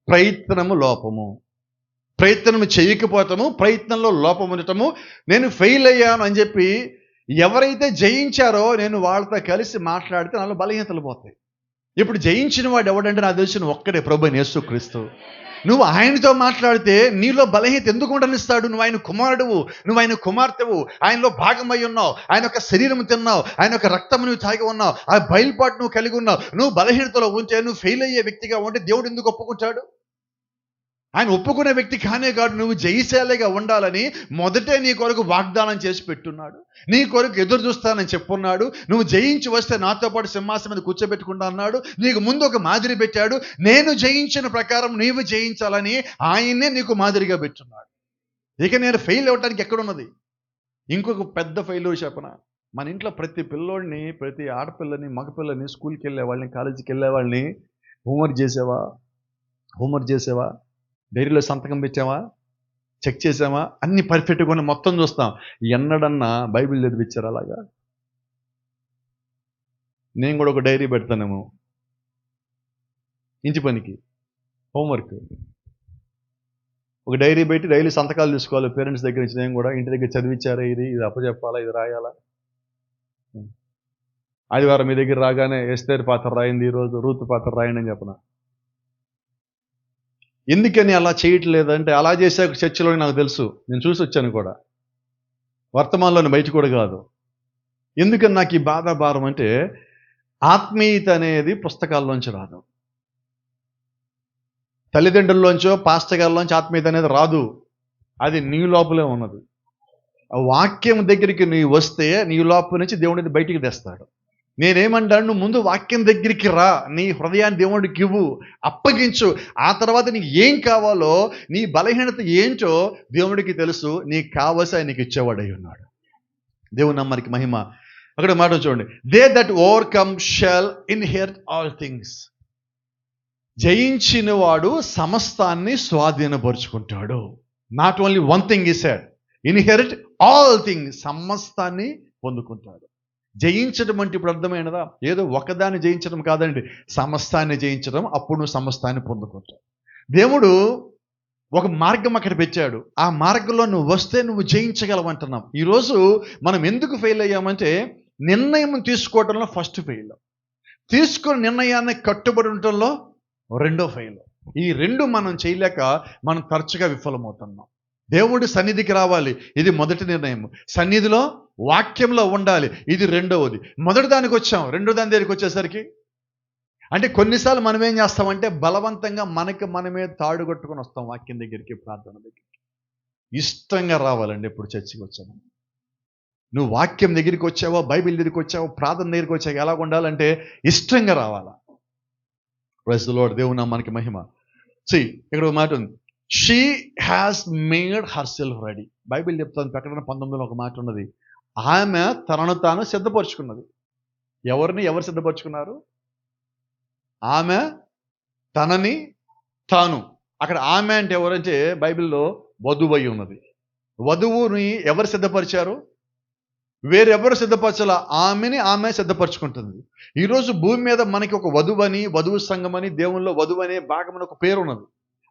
ప్రయత్నము లోపము. ప్రయత్నము చేయకపోవటము, ప్రయత్నంలో లోపం ఉండటము. నేను ఫెయిల్ అయ్యాను అని చెప్పి ఎవరైతే జయించారో నేను వాళ్ళతో కలిసి మాట్లాడితే నాలో బలహీనతలు పోతాయి. ఇప్పుడు జయించిన వాడు ఎవడంటే నాకు తెలిసిన ఒక్కడే, ప్రభువైన యేసుక్రీస్తు. నువ్వు ఆయనతో మాట్లాడితే నీలో బలహీనత ఎందుకు ఉండనిస్తాడు? నువ్వు ఆయన కుమారుడువు, నువ్వు ఆయన కుమార్తెవు, ఆయనలో భాగమై ఉన్నావు, ఆయన యొక్క శరీరం తిన్నావు, ఆయన యొక్క రక్తం నువ్వు తాగి ఉన్నావు, ఆ బయలుపాటు నువ్వు కలిగి ఉన్నావు. నువ్వు బలహీనతలో ఉంటే, నువ్వు ఫెయిల్ అయ్యే వ్యక్తిగా ఉంటే దేవుడు ఎందుకు ఒప్పుకుంటాడు? ఆయన ఒప్పుకునే వ్యక్తి కానే కాదు. నువ్వు జయశాలిగా ఉండాలని మొదటే నీ కొరకు వాగ్దానం చేసి పెట్టున్నాడు. నీ కొరకు ఎదురు చూస్తానని చెప్పున్నాడు. నువ్వు జయించి వస్తే నాతో పాటు సింహాసనం మీద కూర్చోబెట్టుకుంటా అన్నాడు. నీకు ముందు ఒక మాదిరి పెట్టాడు. నేను జయించిన ప్రకారం నీవు జయించాలని ఆయన్నే నీకు మాదిరిగా పెట్టున్నాడు. ఇక నేను ఫెయిల్ అవ్వటానికి ఎక్కడున్నది? ఇంకొక పెద్ద ఫెయిల్ చెప్పనా, మన ఇంట్లో ప్రతి పిల్లోడిని, ప్రతి ఆడపిల్లని, మగపిల్లని, స్కూల్కి వెళ్ళే వాళ్ళని, కాలేజీకి వెళ్ళే వాళ్ళని హోంవర్క్ చేసావా, డైరీలో సంతకం పెట్టావా, చెక్ చేసావా, అన్ని పర్ఫెక్ట్గా ఉన్న మొత్తం చూస్తాం. ఎన్నడన్నా బైబిల్ చదివించారు అలాగా? నేను కూడా ఒక డైరీ పెడతానేమో ఇంటి పనికి, హోంవర్క్ ఒక డైరీ పెట్టి డైలీ సంతకాలు తీసుకోవాలి పేరెంట్స్ దగ్గర నుంచి. నేను కూడా ఇంటి దగ్గర చదివించారా, ఇది అప్పచెప్పాలా, ఇది రాయాలా. ఆదివారం మీ దగ్గర రాగానే ఎస్తేర్ పాత్ర రాయింది, ఈరోజు రూతు పాత్ర రాయండి అని చెప్పనా? ఎందుకని అలా చేయట్లేదంటే, అలా చేసే చర్చలో నాకు తెలుసు, నేను చూసి వచ్చాను కూడా, వర్తమానంలోని బయట కూడా కాదు. ఎందుకని నాకు ఈ బాధ భారం అంటే, ఆత్మీయత అనేది పుస్తకాల్లోంచి రాదు, తల్లిదండ్రుల్లోంచో పాస్టర్ గారిలోంచి ఆత్మీయత అనేది రాదు. అది నీ లోపలే ఉన్నది. ఆ వాక్యం దగ్గరికి నీవు వస్తే నీ లోపల నుంచి దేవుడిని బయటికి తెస్తాడు. నేనేమంటాను, నువ్వు ముందు వాక్యం దగ్గరికి రా, నీ హృదయాన్ని దేవుడికి ఇవ్వు, అప్పగించు. ఆ తర్వాత నీకు ఏం కావాలో, నీ బలహీనత ఏంటో దేవుడికి తెలుసు. నీకు కావలసి నీకు ఇచ్చేవాడై ఉన్నాడు. దేవుని నామానికి మహిమ. అక్కడ మాట చూడండి, they that overcome shall inherit all things. జయించిన వాడు సమస్తాన్ని స్వాధీనపరుచుకుంటాడు. Not only one thing is said, inherit all things, సమస్తాన్ని పొందుకుంటాడు. జయించడం అంటే ఇప్పుడు అర్థమైనదా? ఏదో ఒకదాన్ని జయించడం కాదండి, సమస్తాన్ని జయించడం. అప్పుడు నువ్వు సమస్తాన్ని పొందుకుంటావు. దేవుడు ఒక మార్గం అక్కడ పెట్టాడు. ఆ మార్గంలో నువ్వు వస్తే నువ్వు జయించగలవంటున్నాం. ఈరోజు మనం ఎందుకు ఫెయిల్ అయ్యామంటే, నిర్ణయం తీసుకోవడంలో ఫస్ట్ ఫెయిల్, తీసుకున్న నిర్ణయాన్ని కట్టుబడి ఉండటంలో రెండో ఫెయిల్. ఈ రెండు మనం చేయలేక మనం తరచుగా విఫలమవుతున్నాం. దేవుడి సన్నిధికి రావాలి, ఇది మొదటి నిర్ణయం. సన్నిధిలో వాక్యంలో ఉండాలి, ఇది రెండవది. మొదటి దానికి వచ్చాం, రెండో దాని దగ్గరికి వచ్చేసరికి అంటే కొన్నిసార్లు మనం ఏం చేస్తామంటే, బలవంతంగా మనమే తాడు కొట్టుకొని వస్తాం వాక్యం దగ్గరికి, ప్రార్థన దగ్గరికి. ఇష్టంగా రావాలండి. ఎప్పుడు చర్చికి వచ్చాము, నువ్వు వాక్యం దగ్గరికి వచ్చావో, బైబిల్ దగ్గరికి వచ్చావో, ప్రార్థన దగ్గరికి వచ్చావు, ఎలా ఉండాలంటే ఇష్టంగా రావాలా. Praise the lord. దేవుని నామానికి మహిమ. ఇక్కడ ఒక మాట ఉంది, she has made herself ready. Bible చెప్తాను, ప్రకటన 19లో ఒక మాట ఉన్నది, ఆమె తనను తాను సిద్ధపరుచుకున్నది. ఎవరు సిద్ధపరుచుకున్నారు? ఆమె తనని తాను. అక్కడ ఆమె అంటే ఎవరంటే బైబిల్లో వధువు అయి ఉన్నది. వధువుని ఎవరు సిద్ధపరిచారు? వేరెవరు సిద్ధపరచాల, ఆమె సిద్ధపరచుకుంటుంది. ఈరోజు భూమి మీద మనకి ఒక వధువని, వధువు సంఘం అని, దేవుల్లో వధువు అనే భాగం ఒక పేరు ఉన్నది.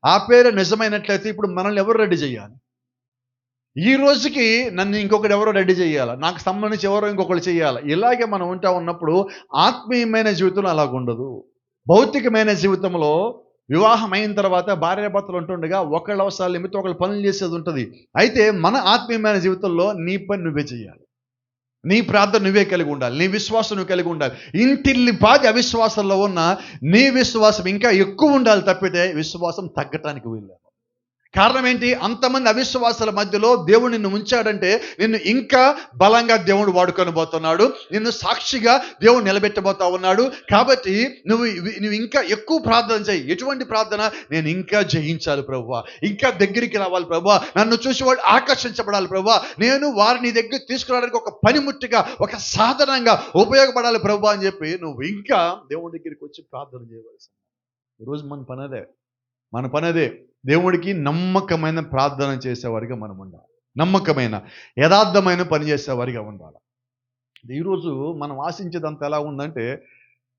ఆ పేరు నిజమైనట్లయితే ఇప్పుడు మనల్ని ఎవరు రెడీ చేయాలి? ఈ రోజుకి నన్ను ఇంకొకటి ఎవరో రెడీ చేయాలి, నాకు సంబంధించి ఎవరో ఇంకొకరు చేయాలి. ఇలాగే మనం ఉంటా ఉన్నప్పుడు ఆత్మీయమైన జీవితంలో అలాగుండదు. భౌతికమైన జీవితంలో వివాహం అయిన తర్వాత భార్యాభర్తలు ఉంటుండగా ఒకళ్ళ అవసరాల నిమిత్తం ఒకళ్ళు పనులు చేసేది ఉంటుంది. అయితే మన ఆత్మీయమైన జీవితంలో నీ పని నువ్వే చేయాలి, నీ ప్రార్థన నువ్వే కలిగి ఉండాలి, నీ విశ్వాసం నువ్వు కలిగి ఉండాలి. ఇంటిల్లి పాది అవిశ్వాసంలో ఉన్న నీ విశ్వాసం ఇంకా ఎక్కువ ఉండాలి తప్పితే విశ్వాసం తగ్గటానికి వీల్లేదు. కారణం ఏంటి? అంతమంది అవిశ్వాసాల మధ్యలో దేవుడు నిన్ను ఉంచాడంటే నిన్ను ఇంకా బలంగా దేవుడు వాడుకొని పోతున్నాడు, నిన్ను సాక్షిగా దేవుడు నిలబెట్టబోతా ఉన్నాడు. కాబట్టి నువ్వు ఇంకా ఎక్కువ ప్రార్థన చేయి. ఎటువంటి ప్రార్థన? నేను ఇంకా జయించాలి ప్రభువా, ఇంకా దగ్గరికి రావాలి ప్రభువా, నన్ను చూసి వాడు ఆకర్షించబడాలి ప్రభువా, నేను వారిని దగ్గర తీసుకురావడానికి ఒక పనిముట్టుగా, ఒక సాధనంగా ఉపయోగపడాలి ప్రభువా అని చెప్పి నువ్వు ఇంకా దేవుడి దగ్గరికి వచ్చి ప్రార్థన చేయవలసింది. ఈరోజు మన పనదే దేవుడికి నమ్మకమైన ప్రార్థన చేసేవారిగా మనం ఉండాలి, నమ్మకమైన యథార్థమైన పని చేసేవారిగా ఉండాలి. ఈరోజు మనం ఆశించేదంతా ఎలా ఉందంటే,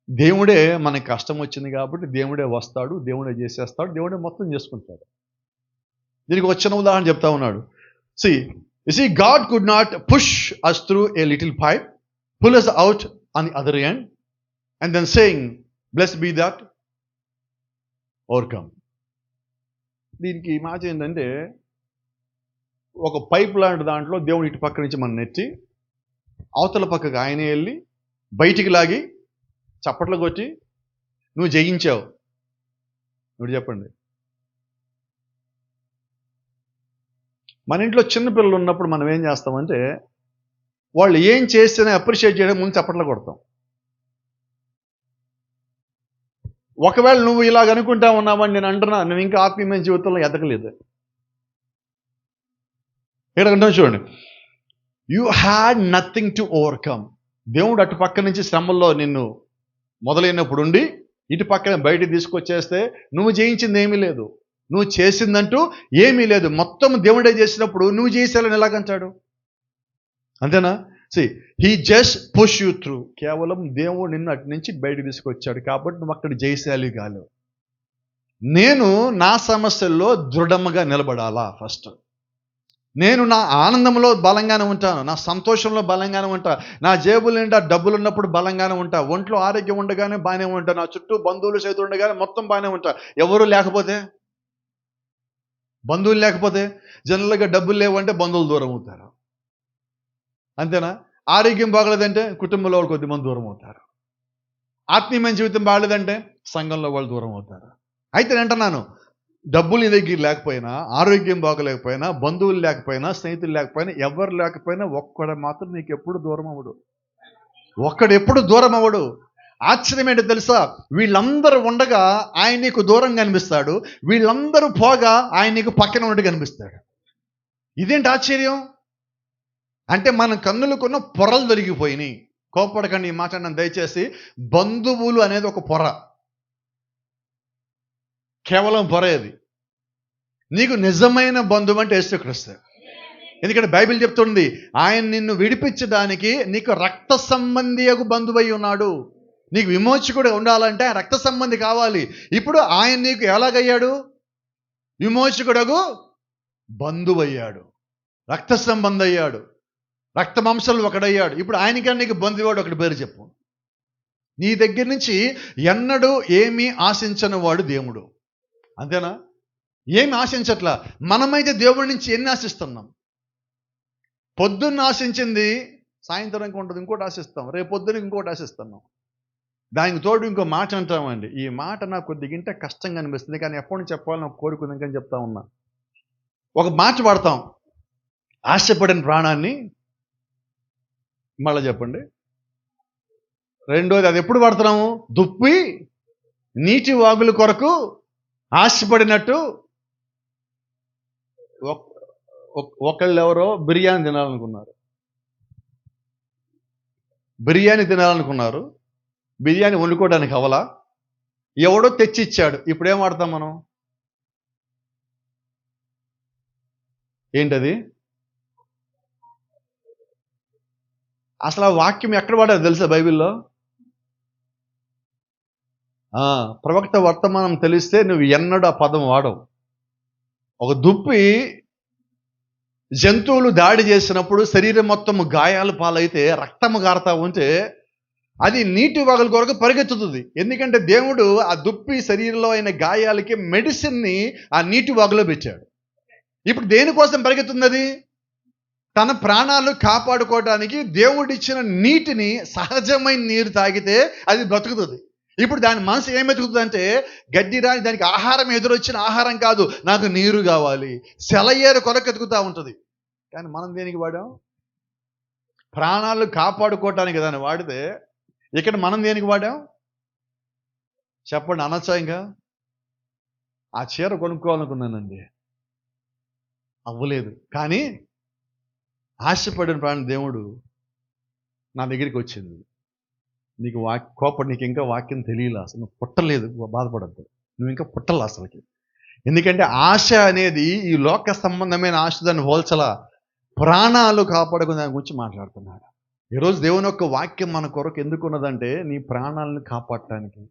దేవుడే మనకి కష్టం వచ్చింది కాబట్టి దేవుడే వస్తాడు, దేవుడే చేసేస్తాడు, దేవుడే మొత్తం చేసుకుంటాడు. దీనికి వచ్చిన ఉదాహరణ చెప్తా ఉన్నాడు. See, God could not push us through a little pipe, pull us out on the other end, and then saying, blessed be that overcome. దీనికి మాట ఏంటంటే, ఒక పైప్ లాంటి దాంట్లో దేవుడు ఇటు పక్క నుంచి మనం నెట్టి అవతల పక్కకు ఆయనే వెళ్ళి బయటికి లాగి చప్పట్లు కొట్టి నువ్వు జయించావు. ఇప్పుడు చెప్పండి, మన ఇంట్లో చిన్నపిల్లలు ఉన్నప్పుడు మనం ఏం చేస్తామంటే వాళ్ళు ఏం చేసినా అప్రిషియేట్ చేయడం ముందు చప్పట్లు కొడతాం. ఒకవేళ నువ్వు ఇలాగ అనుకుంటా ఉన్నావని నేను అంటున్నా, నువ్వు ఇంకా ఆత్మీయమైన జీవితంలో ఎదగలేదు. ఇక్కడ అంటాను చూడండి, you had nothing to overcome. దేవుడు అటు పక్క నుంచి శ్రమల్లో నిన్ను మొదలైనప్పుడు ఉండి ఇటు పక్కన బయటికి తీసుకొచ్చేస్తే నువ్వు జయించింది ఏమీ లేదు, నువ్వు చేసిందంటూ ఏమీ లేదు. మొత్తం దేవుడే చేసినప్పుడు నువ్వు చేసేయాలని ఎలాగంటాడు? అంతేనా? He just push you through. కేవలం దేవుడు నిన్ను అటు నుంచి బయటకు తీసుకొచ్చాడు కాబట్టి నువ్వు అక్కడ జయశాలి కాలేవు. నేను నా సమస్యల్లో దృఢముగా నిలబడాలా? ఫస్ట్ నేను నా ఆనందంలో బలంగానే ఉంటాను, నా సంతోషంలో బలంగానే ఉంటా, నా జేబులు నిండా డబ్బులు ఉన్నప్పుడు బలంగానే ఉంటా, ఒంట్లో ఆరోగ్యం ఉండగానే బాగానే ఉంటా, నా చుట్టూ బంధువులు చేతులు ఉండగానే మొత్తం బాగానే ఉంటా. ఎవరు లేకపోతే, బంధువులు లేకపోతే, జనరల్గా డబ్బులు లేవంటే బంధువులు దూరం అవుతారు. అంతేనా? ఆరోగ్యం బాగలేదంటే కుటుంబంలో వాళ్ళు కొద్దిమంది దూరం అవుతారు. ఆత్మీయమైన జీవితం బాగలేదంటే సంఘంలో వాళ్ళు దూరం అవుతారు. అయితే నేను అంటున్నాను, డబ్బులు నీ దగ్గర లేకపోయినా, ఆరోగ్యం బాగలేకపోయినా, బంధువులు లేకపోయినా, స్నేహితులు లేకపోయినా, ఎవరు లేకపోయినా ఒక్కడు మాత్రం నీకు ఎప్పుడు దూరం అవ్వడు. ఒక్కడు ఎప్పుడు దూరం అవ్వడు. ఆశ్చర్యం ఏంటో తెలుసా? వీళ్ళందరూ ఉండగా ఆయన నీకు దూరంగా కనిపిస్తాడు, వీళ్ళందరూ పోగా ఆయన నీకు పక్కన ఉన్నట్టు కనిపిస్తాడు. ఇదేంటి ఆశ్చర్యం? అంటే మన కన్నులకున్న పొరలు దొరికిపోయినాయి. కోపడకండి ఈ మాట నన్ను దయచేసి. బంధువులు అనేది ఒక పొర, కేవలం పొర. అది నీకు నిజమైన బంధువు అంటే యేసుక్రీస్తు. ఎందుకంటే బైబిల్ చెప్తుంది, ఆయన నిన్ను విడిపించడానికి నీకు రక్త సంబంధియకు బంధువై ఉన్నాడు. నీకు విమోచకుడు ఉండాలంటే రక్త సంబంధి కావాలి. ఇప్పుడు ఆయన నీకు ఎలాగయ్యాడు? విమోచకుడగు బంధువయ్యాడు, రక్త సంబంధి అయ్యాడు, రక్త మాంసాలు ఒకడయ్యాడు. ఇప్పుడు ఆయనకన్నా నీకు బంధువాడు ఒకటి పేరు చెప్పు. నీ దగ్గర నుంచి ఎన్నడూ ఏమీ ఆశించని వాడు దేవుడు. అంతేనా? ఏమి ఆశించట్లా. మనమైతే దేవుడి నుంచి ఎన్ని ఆశిస్తున్నాం? పొద్దున్న ఆశించింది సాయంత్రానికి ఉంటుంది, ఇంకోటి ఆశిస్తాం, రేపు పొద్దున ఇంకోటి ఆశిస్తున్నాం. దానికి తోడు ఇంకో మాట అంటామండి. ఈ మాట నాకు కొద్దిగింటే కష్టంగా అనిపిస్తుంది, కానీ ఎప్పటి నుంచి చెప్పాలని కోరుకుందాం కానీ చెప్తా ఉన్నా. ఒక మాట వాడతాం, ఆశపడిన ప్రాణాన్ని, మళ్ళీ చెప్పండి. రెండోది, అది ఎప్పుడు వాడుతున్నాము? దుప్పి నీటి వాగుల కొరకు ఆశపడినట్టు. ఒకళ్ళు ఎవరో బిర్యానీ తినాలనుకున్నారు, బిర్యానీ వండుకోవడానికి అవలా, ఎవడో తెచ్చి ఇచ్చాడు. ఇప్పుడు ఏం వాడతాం మనం? ఏంటది? అసలు ఆ వాక్యం ఎక్కడ వాడారు తెలుసా బైబిల్లో? ప్రవక్త వర్తమానం తెలిస్తే నువ్వు ఎన్నడూ ఆ పదం వాడవు. ఒక దుప్పి జంతువులు దాడి చేసినప్పుడు శరీరం మొత్తం గాయాలు పాలైతే రక్తము గారుతా ఉంటే అది నీటి వాగుల కొరకు పరిగెత్తుతుంది. ఎందుకంటే దేవుడు ఆ దుప్పి శరీరంలో అయిన గాయాలకి మెడిసిన్ని ఆ నీటి వాగులో పెట్టాడు. ఇప్పుడు దేనికోసం పరిగెత్తుంది? అది తన ప్రాణాలు కాపాడుకోవడానికి దేవుడిచ్చిన నీటిని, సహజమైన నీరు తాగితే అది బ్రతుకుతుంది. ఇప్పుడు దాని మనసు ఏం వెతుకుతుంది అంటే, గడ్డి రాని దానికి ఆహారం ఎదురొచ్చిన ఆహారం కాదు, నాకు నీరు కావాలి, సెలయేరు కొరకు ఎతుకుతూ ఉంటుంది. కానీ మనం దేనికి వాడాం? ప్రాణాలు కాపాడుకోవటానికి దాన్ని వాడితే, ఇక్కడ మనం దేనికి వాడాం చెప్పండి? అనవసరంగా ఆ చీర కొనుక్కోవాలనుకున్నానండి, అవ్వలేదు. కానీ ఆశపడిన ప్రాణం దేవుడు నా దగ్గరికి వచ్చింది. నీకు నీకు ఇంకా వాక్యం తెలియలే, అసలు నువ్వు పుట్టలేదు, బాధపడద్దు, నువ్వు ఇంకా పుట్టలే అసలుకి. ఎందుకంటే ఆశ అనేది ఈ లోక సంబంధమైన ఆశ, దాన్ని పోల్చలా, ప్రాణాలు కాపాడుకునే దాని గురించి మాట్లాడుతున్నాడు. ఈరోజు దేవుని యొక్క వాక్యం మన కొరకు ఎందుకు ఉన్నదంటే, నీ ప్రాణాలను కాపాడటానికి,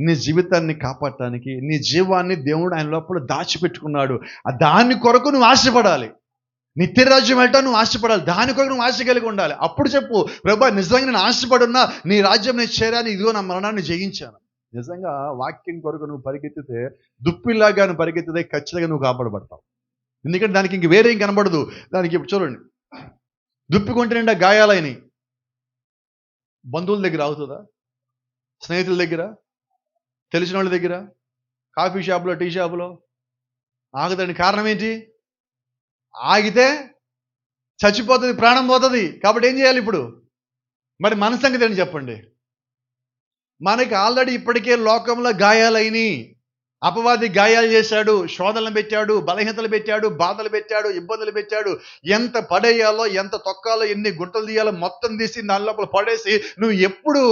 నీ జీవితాన్ని కాపాడటానికి, నీ జీవాన్ని దేవుడు ఆయన లోపల దాచిపెట్టుకున్నాడు. దాని కొరకు నువ్వు ఆశపడాలి. నిత్యరాజ్యం వెళ్ళటా నువ్వు ఆశపడాలి, దాని కొరకు నువ్వు ఆశ కలిగి ఉండాలి. అప్పుడు చెప్పు, ప్రభా నిజంగా నేను ఆశపడున్నా, నీ రాజ్యం నేను చేరాను, ఇదిగో నా మరణాన్ని జయించాను. నిజంగా వాక్యం కొరకు నువ్వు పరిగెత్తితే, దుప్పిలాగా నువ్వు పరిగెత్తితే ఖచ్చితంగా నువ్వు కాపాడబడతావు. ఎందుకంటే దానికి ఇంక వేరేం కనబడదు. దానికి ఇప్పుడు చూడండి, దుప్పి కొంటే నిండా గాయాలైనవి, బంధువుల దగ్గర అవుతుందా? స్నేహితుల దగ్గర, తెలిసిన వాళ్ళ దగ్గర, కాఫీ షాపులో, టీ షాపులో ఆగదానికి కారణం ఏంటి? ఆగితే చచ్చిపోతుంది, ప్రాణం పోతుంది. కాబట్టి ఏం చేయాలి ఇప్పుడు? మరి మన సంగతి ఏంటి చెప్పండి? మనకి ఆల్రెడీ ఇప్పటికే లోకంలో గాయాలైనవి. అపవాది గాయాలు చేశాడు, శోధనలు పెట్టాడు, బలహీనతలు పెట్టాడు, బాధలు పెట్టాడు, ఇబ్బందులు పెట్టాడు. ఎంత పడేయాలో, ఎంత తొక్కాలో, ఎన్ని గుంటలు తీయాలో మొత్తం తీసి దాని లోపల పడేసి నువ్వు ఎప్పుడు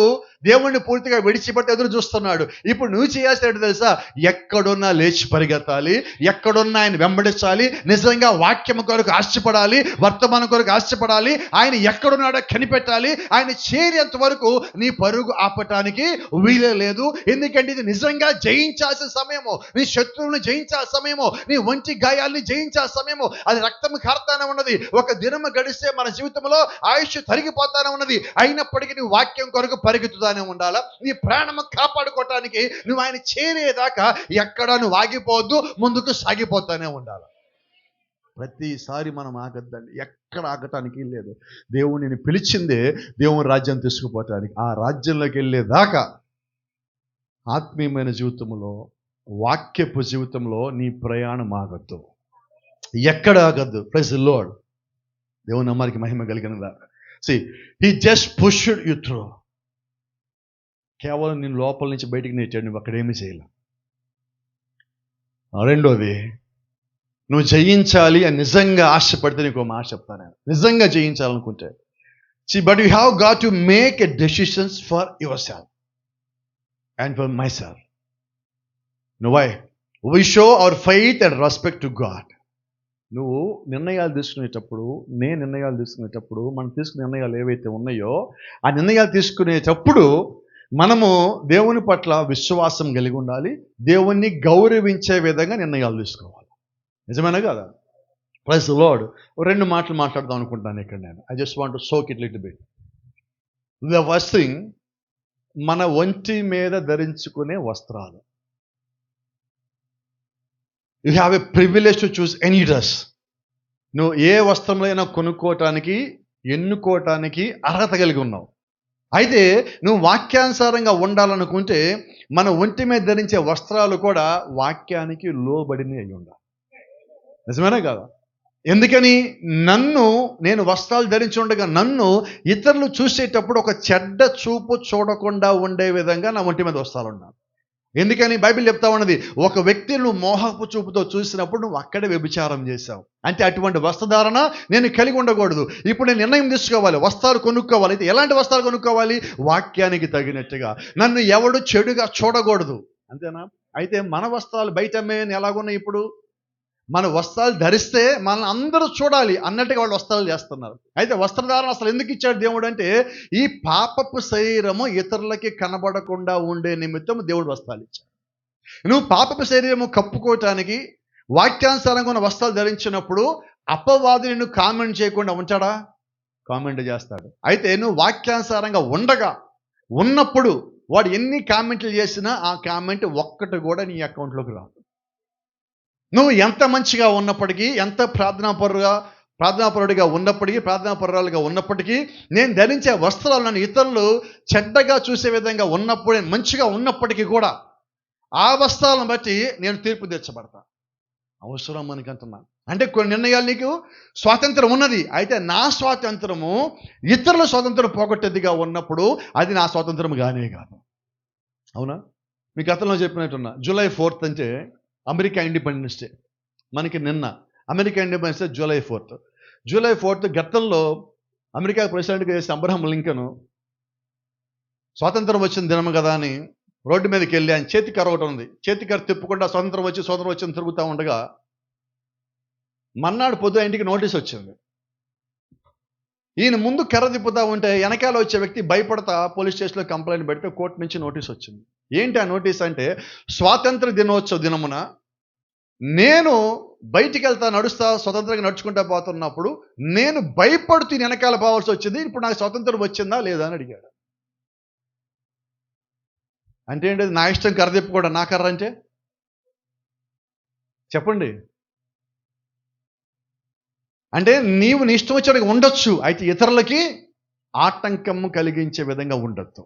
దేవుణ్ణి పూర్తిగా విడిచిపెట్టి ఎదురు చూస్తున్నాడు. ఇప్పుడు నువ్వు చేయాల్సినట్టు తెలుసా? ఎక్కడున్నా లేచి పరిగెత్తాలి, ఎక్కడున్నా ఆయన వెంబడించాలి, నిజంగా వాక్యం కొరకు ఆశపడాలి, వర్తమానం కొరకు ఆశపడాలి, ఆయన ఎక్కడున్నాడో కనిపెట్టాలి. ఆయన చేరేంత వరకు నీ పరుగు ఆపటానికి వీలే లేదు. ఎందుకంటే ఇది నిజంగా జయించాల్సిన సమయము, నీ శత్రువుని జయించాల్సిన సమయము, నీ ఒంటి గాయాల్ని జయించాల్సిన సమయము. అది రక్తం కారుతానే ఉన్నది. ఒక దినము గడిస్తే మన జీవితంలో ఆయుష్ తరిగిపోతానే ఉన్నది. అయినప్పటికీ నువ్వు వాక్యం కొరకు పరిగెత్తుతానే ఉండాలా. నీ ప్రాణము కాపాడుకోవటానికి నువ్వు ఆయన చేరేదాకా ఎక్కడ నువ్వు ఆగిపోవద్దు, ముందుకు సాగిపోతానే ఉండాలి. ప్రతిసారి మనం ఆగద్దండి, ఎక్కడ ఆగటానికి లేదు. దేవుడిని పిలిచిందే దేవుని రాజ్యం తీసుకుపోవటానికి. ఆ రాజ్యంలోకి వెళ్ళేదాకా ఆత్మీయమైన జీవితంలో, వాక్యపు జీవితంలో నీ ప్రయాణం ఆగద్దు, ఎక్కడ ఆగద్దు. Praise the lord. దేవుని నామానికి మహిమ కలిగినదా. See, he just pushed you through. కేవలం నేను లోపల నుంచి బయటికి నేర్చాడు, నువ్వు అక్కడ ఏమీ చేయలే. రెండోది, నువ్వు జయించాలి అని నిజంగా ఆశపడితే నీకు మాట చెప్తాను. నిజంగా జయించాలనుకుంటే, see, but you have got to make a decisions for yourself and for myself. No way. We show our faith and respect to God. నువ్వు నిర్ణయాలు తీసుకునేటప్పుడు, నేను నిర్ణయాలు తీసుకునేటప్పుడు, మనం తీసుకునే నిర్ణయాలు ఏవైతే ఉన్నాయో ఆ నిర్ణయాలు తీసుకునేటప్పుడు మనము దేవుని పట్ల విశ్వాసం కలిగి ఉండాలి, దేవుణ్ణి గౌరవించే విధంగా నిర్ణయాలు తీసుకోవాలి. నిజమేనా కదా? Praise the lord. రెండు మాటలు మాట్లాడదాం అనుకుంటాను ఇక్కడ నేను. I just want to soak it little bit. The first thing, మన ఒంటి మీద ధరించుకునే వస్త్రాలు. You have a privilege to choose any dress. నువ్వు ఏ వస్త్రంలో అయినా కొనుక్కోవటానికి, ఎన్నుకోవటానికి అర్హత కలిగి ఉన్నావు. అయితే నువ్వు వాక్యానుసారంగా ఉండాలనుకుంటే మన ఒంటి మీద ధరించే వస్త్రాలు కూడా వాక్యానికి లోబడినవి అయి ఉండాలి. నిజమేనా కదా? ఎందుకని? నేను వస్త్రాలు ధరించి ఉండగా నన్ను ఇతరులు చూసేటప్పుడు ఒక చెడ్డ చూపు చూడకుండా ఉండే విధంగా నా ఒంటి మీద వస్త్రాలు ఉండాలి. ఎందుకని? బైబిల్ చెప్తా ఉన్నది, ఒక వ్యక్తి నువ్వు మోహపు చూపుతో చూసినప్పుడు నువ్వు అక్కడే వ్యభిచారం చేశావు. అంటే అటువంటి వస్త్రధారణ నేను కలిగి ఉండకూడదు. ఇప్పుడు నేను నిర్ణయం తీసుకోవాలి, వస్త్రాలు కొనుక్కోవాలి. అయితే ఎలాంటి వస్త్రాలు కొనుక్కోవాలి? వాక్యానికి తగినట్టుగా. నన్ను ఎవడు చెడుగా చూడకూడదు, అంతేనా? అయితే మన వస్త్రాలు బయట అమ్మేయని ఎలాగున్నాయి? ఇప్పుడు మన వస్త్రాలు ధరిస్తే మన అందరూ చూడాలి అన్నట్టుగా వాళ్ళు వస్త్రాలు చేస్తున్నారు. అయితే వస్త్రధారణ అసలు ఎందుకు ఇచ్చాడు దేవుడు అంటే, ఈ పాపపు శరీరము ఇతరులకి కనబడకుండా ఉండే నిమిత్తం దేవుడు వస్త్రాలు ఇచ్చాడు. నువ్వు పాపపు శరీరము కప్పుకోవటానికి వాక్యానుసారంగా ఉన్న వస్త్రాలు ధరించినప్పుడు అపవాది నిన్ను కామెంట్ చేయకుండా ఉంటాడా? కామెంట్ చేస్తాడు. అయితే నువ్వు వాక్యానుసారంగా ఉన్నప్పుడు వాడు ఎన్ని కామెంట్లు చేసినా ఆ కామెంట్ ఒక్కటి కూడా నీ అకౌంట్లోకి రాదు. నువ్వు ఎంత మంచిగా ఉన్నప్పటికీ, ఎంత ప్రార్థనాపరుడిగా ఉన్నప్పటికీ, ప్రార్థనాపరురాలుగా ఉన్నప్పటికీ, నేను ధరించే వస్త్రాలు నన్ను ఇతరులు చెడ్డగా చూసే విధంగా ఉన్నప్పుడు, మంచిగా ఉన్నప్పటికీ కూడా ఆ వస్త్రాలను బట్టి నేను తీర్పు తెచ్చబడతా. అవసరం మనకంటున్నా. అంటే కొన్ని నిర్ణయాలు నీకు స్వాతంత్రం ఉన్నది. అయితే నా స్వాతంత్రము ఇతరుల స్వాతంత్రం పోగొట్టేదిగా ఉన్నప్పుడు అది నా స్వాతంత్రం కానే కాదు. అవునా? మీకు గతంలో చెప్పినట్టున్నా, July 4th అంటే అమెరికా ఇండిపెండెన్స్ డే. మనకి నిన్న America independence day July 4th. గతంలో అమెరికా ప్రెసిడెంట్గా చేసే అబ్రహం లింకన్ స్వాతంత్రం వచ్చిన దినం కదా అని రోడ్డు మీదకి వెళ్ళి ఆయన చేతి కర్ర ఒకటి ఉంది, చేతి కర్ర తిప్పకుండా స్వాతంత్రం వచ్చి తిరుగుతూ ఉండగా మన్నాడు పొద్దు ఇంటికి నోటీస్ వచ్చింది. ఈయన ముందు కర్ర తిప్పుతూ ఉంటే వెనకాల వచ్చే వ్యక్తి భయపడతా పోలీస్ స్టేషన్లో కంప్లైంట్ పెడితే కోర్టు నుంచి నోటీస్ వచ్చింది. ఏంటి ఆ నోటీస్ అంటే, స్వాతంత్ర దినోత్సవ దినమున నేను బయటికి నడుస్తా స్వతంత్రంగా నడుచుకుంటా పోతున్నప్పుడు నేను భయపడుతూ వెనకాల పోవాల్సి వచ్చింది. ఇప్పుడు నాకు స్వాతంత్రం వచ్చిందా లేదా అని అడిగాడు. అంటే ఏంటి? నా ఇష్టం కర్ర తిప్పుకోవడం, నా కర్ర అంటే చెప్పండి. అంటే నీవు నీ ఇష్టం వచ్చేటికి ఉండొచ్చు, అయితే ఇతరులకి ఆటంకము కలిగించే విధంగా ఉండొద్దు.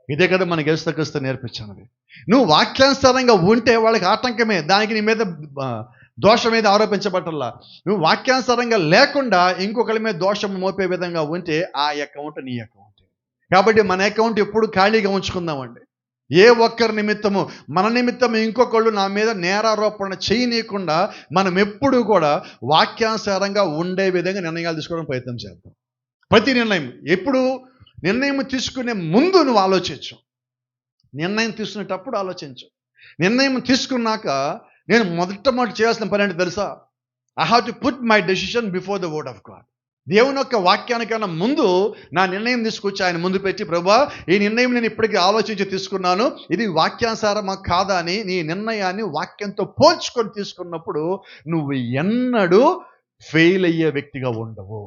ఇదే కదా మనకి యేసుక్రీస్తు నేర్పించినది. నువ్వు వాక్యానుసారంగా ఉంటే వాళ్ళకి ఆటంకమే, దానికి నీ మీద దోషం మీద ఆరోపించబట్టల్లా. నువ్వు వాక్యానుసారంగా లేకుండా ఇంకొకరి మీద దోషం మోపే విధంగా ఉంటే ఆ అకౌంట్ నీ అకౌంట్. కాబట్టి మన అకౌంట్ ఎప్పుడు ఖాళీగా ఉంచుకుందామండి. ఏ ఒక్కరి నిమిత్తము మన నిమిత్తం ఇంకొకళ్ళు నా మీద నేరారోపణ చేయనీయకుండా మనం ఎప్పుడూ కూడా వాక్యానుసారంగా ఉండే విధంగా నిర్ణయాలు తీసుకోవడం ప్రయత్నం చేద్దాం. ప్రతి నిర్ణయం ఎప్పుడు నిర్ణయం తీసుకునే ముందు నువ్వు ఆలోచించు. నిర్ణయం తీసుకునేటప్పుడు ఆలోచించు. నిర్ణయం తీసుకున్నాక నేను మొట్టమొదటి చేయాల్సిన పని అంటే తెలుసా? I have to put my decision before the word of God. దేవుని యొక్క వాక్యానికన్నా ముందు నా నిర్ణయం తీసుకొచ్చి ఆయన ముందు పెట్టి, ప్రభువా ఈ నిర్ణయం నేను ఇప్పటికీ ఆలోచించి తీసుకున్నాను, ఇది వాక్యానుసారమా కాదా అని నీ నిర్ణయాన్ని వాక్యంతో పోల్చుకొని తీసుకున్నప్పుడు నువ్వు ఎన్నడూ ఫెయిల్ అయ్యే వ్యక్తిగా ఉండవు.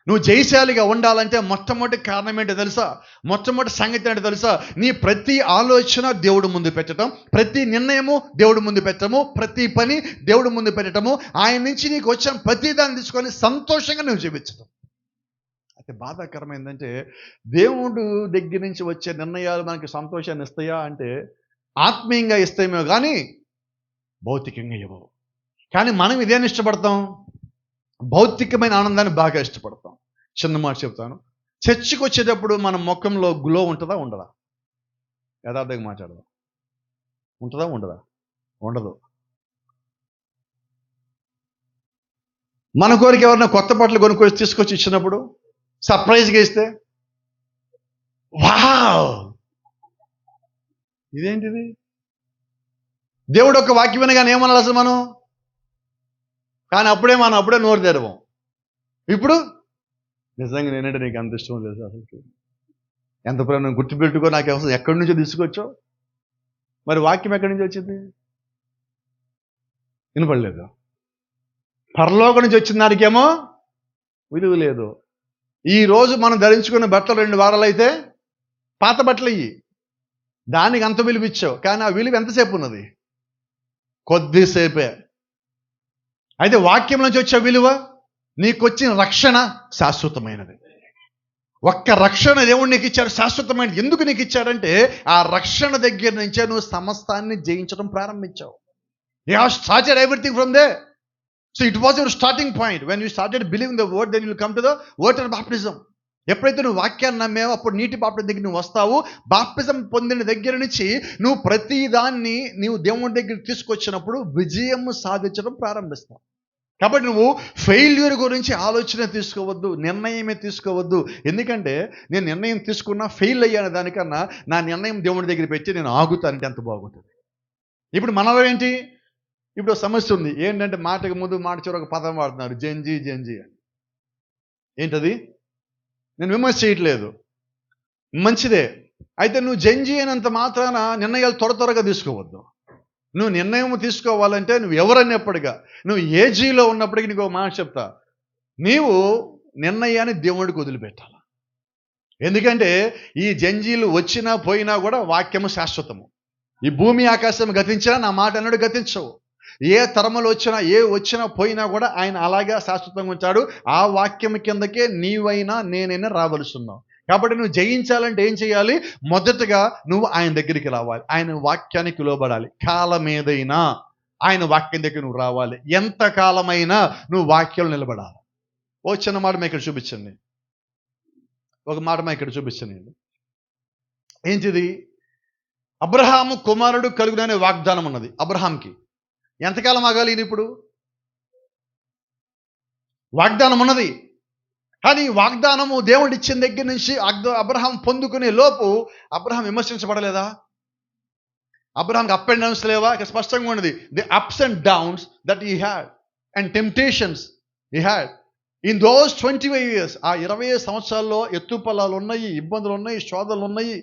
నువ్వు జయశాలిగా ఉండాలంటే మొట్టమొదటి కారణం ఏంటో తెలుసా? మొట్టమొదటి సంగతి ఏంటో తెలుసా? నీ ప్రతి ఆలోచన దేవుడు ముందు పెట్టడం, ప్రతి నిర్ణయము దేవుడు ముందు పెట్టడము, ప్రతి పని దేవుడు ముందు పెట్టడము, ఆయన నుంచి నీకు వచ్చిన ప్రతి దాన్ని తీసుకొని సంతోషంగా నువ్వు జీవించడం. అయితే బాధాకరమైందంటే దేవుడు దగ్గర నుంచి వచ్చే నిర్ణయాలు మనకి సంతోషాన్ని ఇస్తాయా అంటే ఆత్మీయంగా ఇస్తాయేమో కానీ భౌతికంగా ఇవ్వవు. కానీ మనం ఇదేని ఇష్టపడతాం? భౌతికమైన ఆనందాన్ని బాగా ఇష్టపడతాం. చిన్న మాట చెప్తాను, చర్చికి వచ్చేటప్పుడు మన ముఖంలో గ్లో ఉంటుందా ఉండదా? యథార్థంగా మాట్లాడదాం. ఉంటుందా ఉండదా? ఉండదు. మన కోరిక ఎవరైనా కొత్త బట్టలు కొనుక్కొచ్చి తీసుకొచ్చి ఇచ్చినప్పుడు సర్ప్రైజ్గా ఇస్తే వావ్ ఇదేంటిది? దేవుడు ఒక వాక్యం వినగానే ఏమనాలి అసలు మనం? కానీ మనం అప్పుడే నోరు తెరవం. ఇప్పుడు నిజంగా నేనంటే నీకు అంత ఇష్టం లేదు అసలు, ఎంత ప్రేమ గుర్తుపెట్టుకో, నాకు అవసరం ఎక్కడి నుంచో తీసుకొచ్చావు. మరి వాక్యం ఎక్కడి నుంచి వచ్చింది? వినపడలేదు. పరలోకం నుంచి వచ్చిన దానికేమో విలువ లేదు. ఈరోజు మనం ధరించుకున్న బట్టలు 2 వారాలు అయితే పాత బట్టలు ఇయ్యి, దానికి అంత విలువ ఇచ్చావు. కానీ ఆ విలువ ఎంతసేపు ఉన్నది? కొద్దిసేపే. అయితే వాక్యం నుంచి వచ్చే విలువ, నీకు వచ్చిన రక్షణ శాశ్వతమైనది. ఒక్క రక్షణ దేవుడు నీకు ఇచ్చాడు, శాశ్వతమైనది. ఎందుకు నీకు ఇచ్చాడంటే ఆ రక్షణ దగ్గర నుంచే నువ్వు సమస్తాన్ని జయించడం ప్రారంభించావు. You have started everything from there. So it was your starting point. When you started believing the word, then you will come to the water baptism. ఎప్పుడైతే నువ్వు వాక్యాన్ని నమ్మావో అప్పుడు నీటి బాప్టిజం దగ్గర నువ్వు వస్తావు. బాప్టిజం పొందిన దగ్గర నుంచి నువ్వు ప్రతి దాన్ని నీవు దేవుని దగ్గర తీసుకొచ్చినప్పుడు విజయం సాధించడం ప్రారంభిస్తావు. కాబట్టి నువ్వు ఫెయిల్యూర్ గురించి ఆలోచన తీసుకోవద్దు, నిర్ణయమే తీసుకోవద్దు. ఎందుకంటే నేను నిర్ణయం తీసుకున్నా ఫెయిల్ అయ్యాను దానికన్నా నా నిర్ణయం దేవుని దగ్గర పెట్టి నేను ఆగుతానంటే ఎంత బాగుంటుంది. ఇప్పుడు మనలో ఏంటి? ఇప్పుడు సమస్య ఉంది. ఏంటంటే మాటకు ముందు మాట చివర ఒక పదం వాడుతున్నారు, జంజీ జంజీ అని. ఏంటది? నేను విమర్శ చేయట్లేదు, మంచిదే. అయితే నువ్వు జంజీ అయినంత మాత్రాన నిర్ణయాలు త్వరగా తీసుకోవద్దు. నువ్వు నిర్ణయం తీసుకోవాలంటే నువ్వు ఎవరన్నప్పటిగా, నువ్వు ఏజీలో ఉన్నప్పటికీ నీకు ఒక మాట చెప్తా, నీవు నిర్ణయాన్ని దేవుడికి వదిలిపెట్టాలి. ఎందుకంటే ఈ జంజీలు వచ్చినా పోయినా కూడా వాక్యము శాశ్వతము. ఈ భూమి ఆకాశం గతించినా నా మాట అన్నాడు గతించవు. ఏ తరములు వచ్చినా పోయినా కూడా ఆయన అలాగే శాశ్వతంగా ఉంచాడు. ఆ వాక్యం కిందకే నీవైనా నేనైనా రావలసిన్నావు. కాబట్టి నువ్వు జయించాలంటే ఏం చేయాలి? మొదటగా నువ్వు ఆయన దగ్గరికి రావాలి, ఆయన వాక్యానికి లోబడాలి. కాలం ఏదైనా ఆయన వాక్యం దగ్గర నువ్వు రావాలి. ఎంత కాలమైనా నువ్వు వాక్యం నిలబడాలి. ఓ చిన్న మాట మా ఇక్కడ చూపించండి, ఒక మాట మా ఇక్కడ చూపించండి. ఏంటిది? అబ్రహాము కుమారుడు కలుగుననే వాగ్దానం ఉన్నది అబ్రహాంకి. ఎంతకాలం ఆగాలి? ఇప్పుడు వాగ్దానం ఉన్నది, కానీ వాగ్దానము దేవుడు ఇచ్చిన దగ్గర నుంచి అబ్రహాం పొందుకునే లోపు అబ్రహాం విమర్శించబడలేదా? అబ్రహాంకి అప్ అండ్ డౌన్స్ లేవా? ఇక స్పష్టంగా ఉన్నది, the ups and downs that he had and temptations he had in those 25 years. ఆ 25 సంవత్సరాల్లో ఎత్తుపల్లాలు ఉన్నాయి, ఇబ్బందులు ఉన్నాయి, శోధనలు ఉన్నాయి,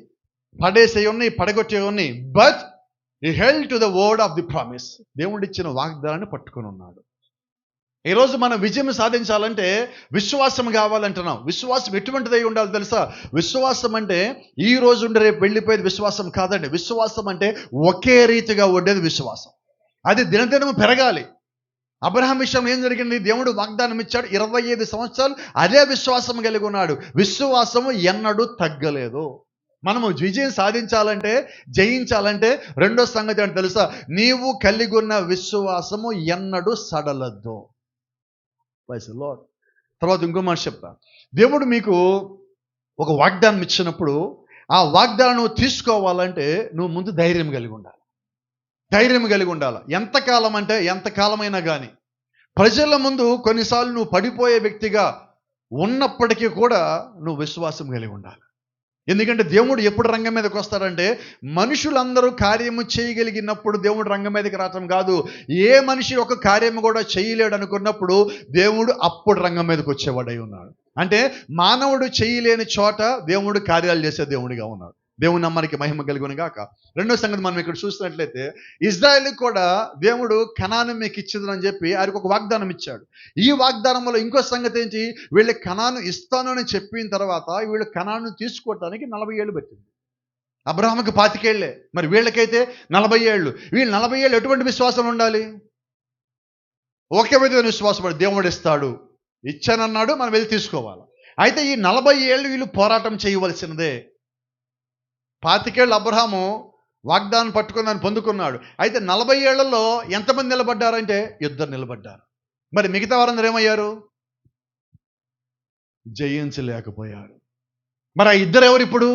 పడేసే ఉన్నాయి, పడగొట్టే ఉన్నాయి. But he held to the word of the promise. దేవుడు ఇచ్చిన వాగ్దానాన్ని పట్టుకొని ఉన్నాడు. ఈరోజు మనం విజయం సాధించాలంటే విశ్వాసం కావాలంటున్నాం. విశ్వాసం ఎటువంటిదై ఉండాలి తెలుసా? విశ్వాసం అంటే ఈ రోజు ఉండే రేపు వెళ్ళిపోయేది విశ్వాసం కాదండి. విశ్వాసం అంటే ఒకే రీతిగా ఉండేది విశ్వాసం. అది దినదినము పెరగాలి. అబ్రహాం విషయం ఏం జరిగింది? దేవుడు వాగ్దానం ఇచ్చాడు, 25 సంవత్సరాలు అదే విశ్వాసం కలిగి ఉన్నాడు. విశ్వాసము ఎన్నడూ తగ్గలేదు. మనము విజయం సాధించాలంటే, జయించాలంటే రెండో సంగతి అంటే తెలుసా? నీవు కలిగి ఉన్న విశ్వాసము ఎన్నడూ సడలద్దు. Praise the lord. తర్వాత ఇంకో మాట చెప్తా. దేవుడు మీకు ఒక వాగ్దానం ఇచ్చినప్పుడు ఆ వాగ్దానం నువ్వు తీసుకోవాలంటే నువ్వు ముందు ధైర్యం కలిగి ఉండాలి. ధైర్యం కలిగి ఉండాలి. ఎంతకాలం అంటే ఎంతకాలమైనా కానీ ప్రజల ముందు కొన్నిసార్లు నువ్వు పడిపోయే వ్యక్తిగా ఉన్నప్పటికీ కూడా నువ్వు విశ్వాసం కలిగి ఉండాలి. ఎందుకంటే దేవుడు ఎప్పుడు రంగం మీదకి వస్తాడంటే, మనుషులందరూ కార్యము చేయగలిగినప్పుడు దేవుడు రంగం మీదకి రావటం కాదు. ఏ మనిషి ఒక కార్యము కూడా చేయలేడు అనుకున్నప్పుడు దేవుడు అప్పుడు రంగం మీదకి వచ్చేవాడై ఉన్నాడు. అంటే మానవుడు చేయలేని చోట దేవుడు కార్యాలు చేసే దేవుడిగా ఉన్నాడు. దేవుని నామానికి మహిమ కలుగును గాక. రెండో సంగతి మనం ఇక్కడ చూసినట్లయితే, ఇజ్రాయేల్ కూడా దేవుడు కనాను మీకు ఇచ్చిదని చెప్పి ఆయనకు ఒక వాగ్దానం ఇచ్చాడు. ఈ వాగ్దానంలో ఇంకో సంగతి ఏంటి? వీళ్ళు కనాను ఇస్తాను అని చెప్పిన తర్వాత వీళ్ళు కనాను తీసుకోవటానికి 40 ఏళ్ళు పట్టింది. అబ్రహాముకి 25 ఏళ్లే, మరి వీళ్ళకైతే 40 ఏళ్ళు. వీళ్ళు 40 ఏళ్ళు ఎటువంటి విశ్వాసం ఉండాలి? ఒకే విధమైన విశ్వాసం. దేవుడు ఇస్తాడు, ఇచ్చానన్నాడు, మనం వెళ్ళి తీసుకోవాలి. అయితే ఈ 40 ఏళ్ళు వీళ్ళు పోరాటం చేయవలసినదే. 25 ఏళ్ళు అబ్రహాము వాగ్దానం పట్టుకుని దాన్ని పొందుకున్నాడు. అయితే 40 ఏళ్లలో ఎంతమంది నిలబడ్డారంటే 2 నిలబడ్డారు. మరి మిగతా వారందరూ ఏమయ్యారు? జయించలేకపోయారు. మరి ఆ 2 ఎవరు ఇప్పుడు?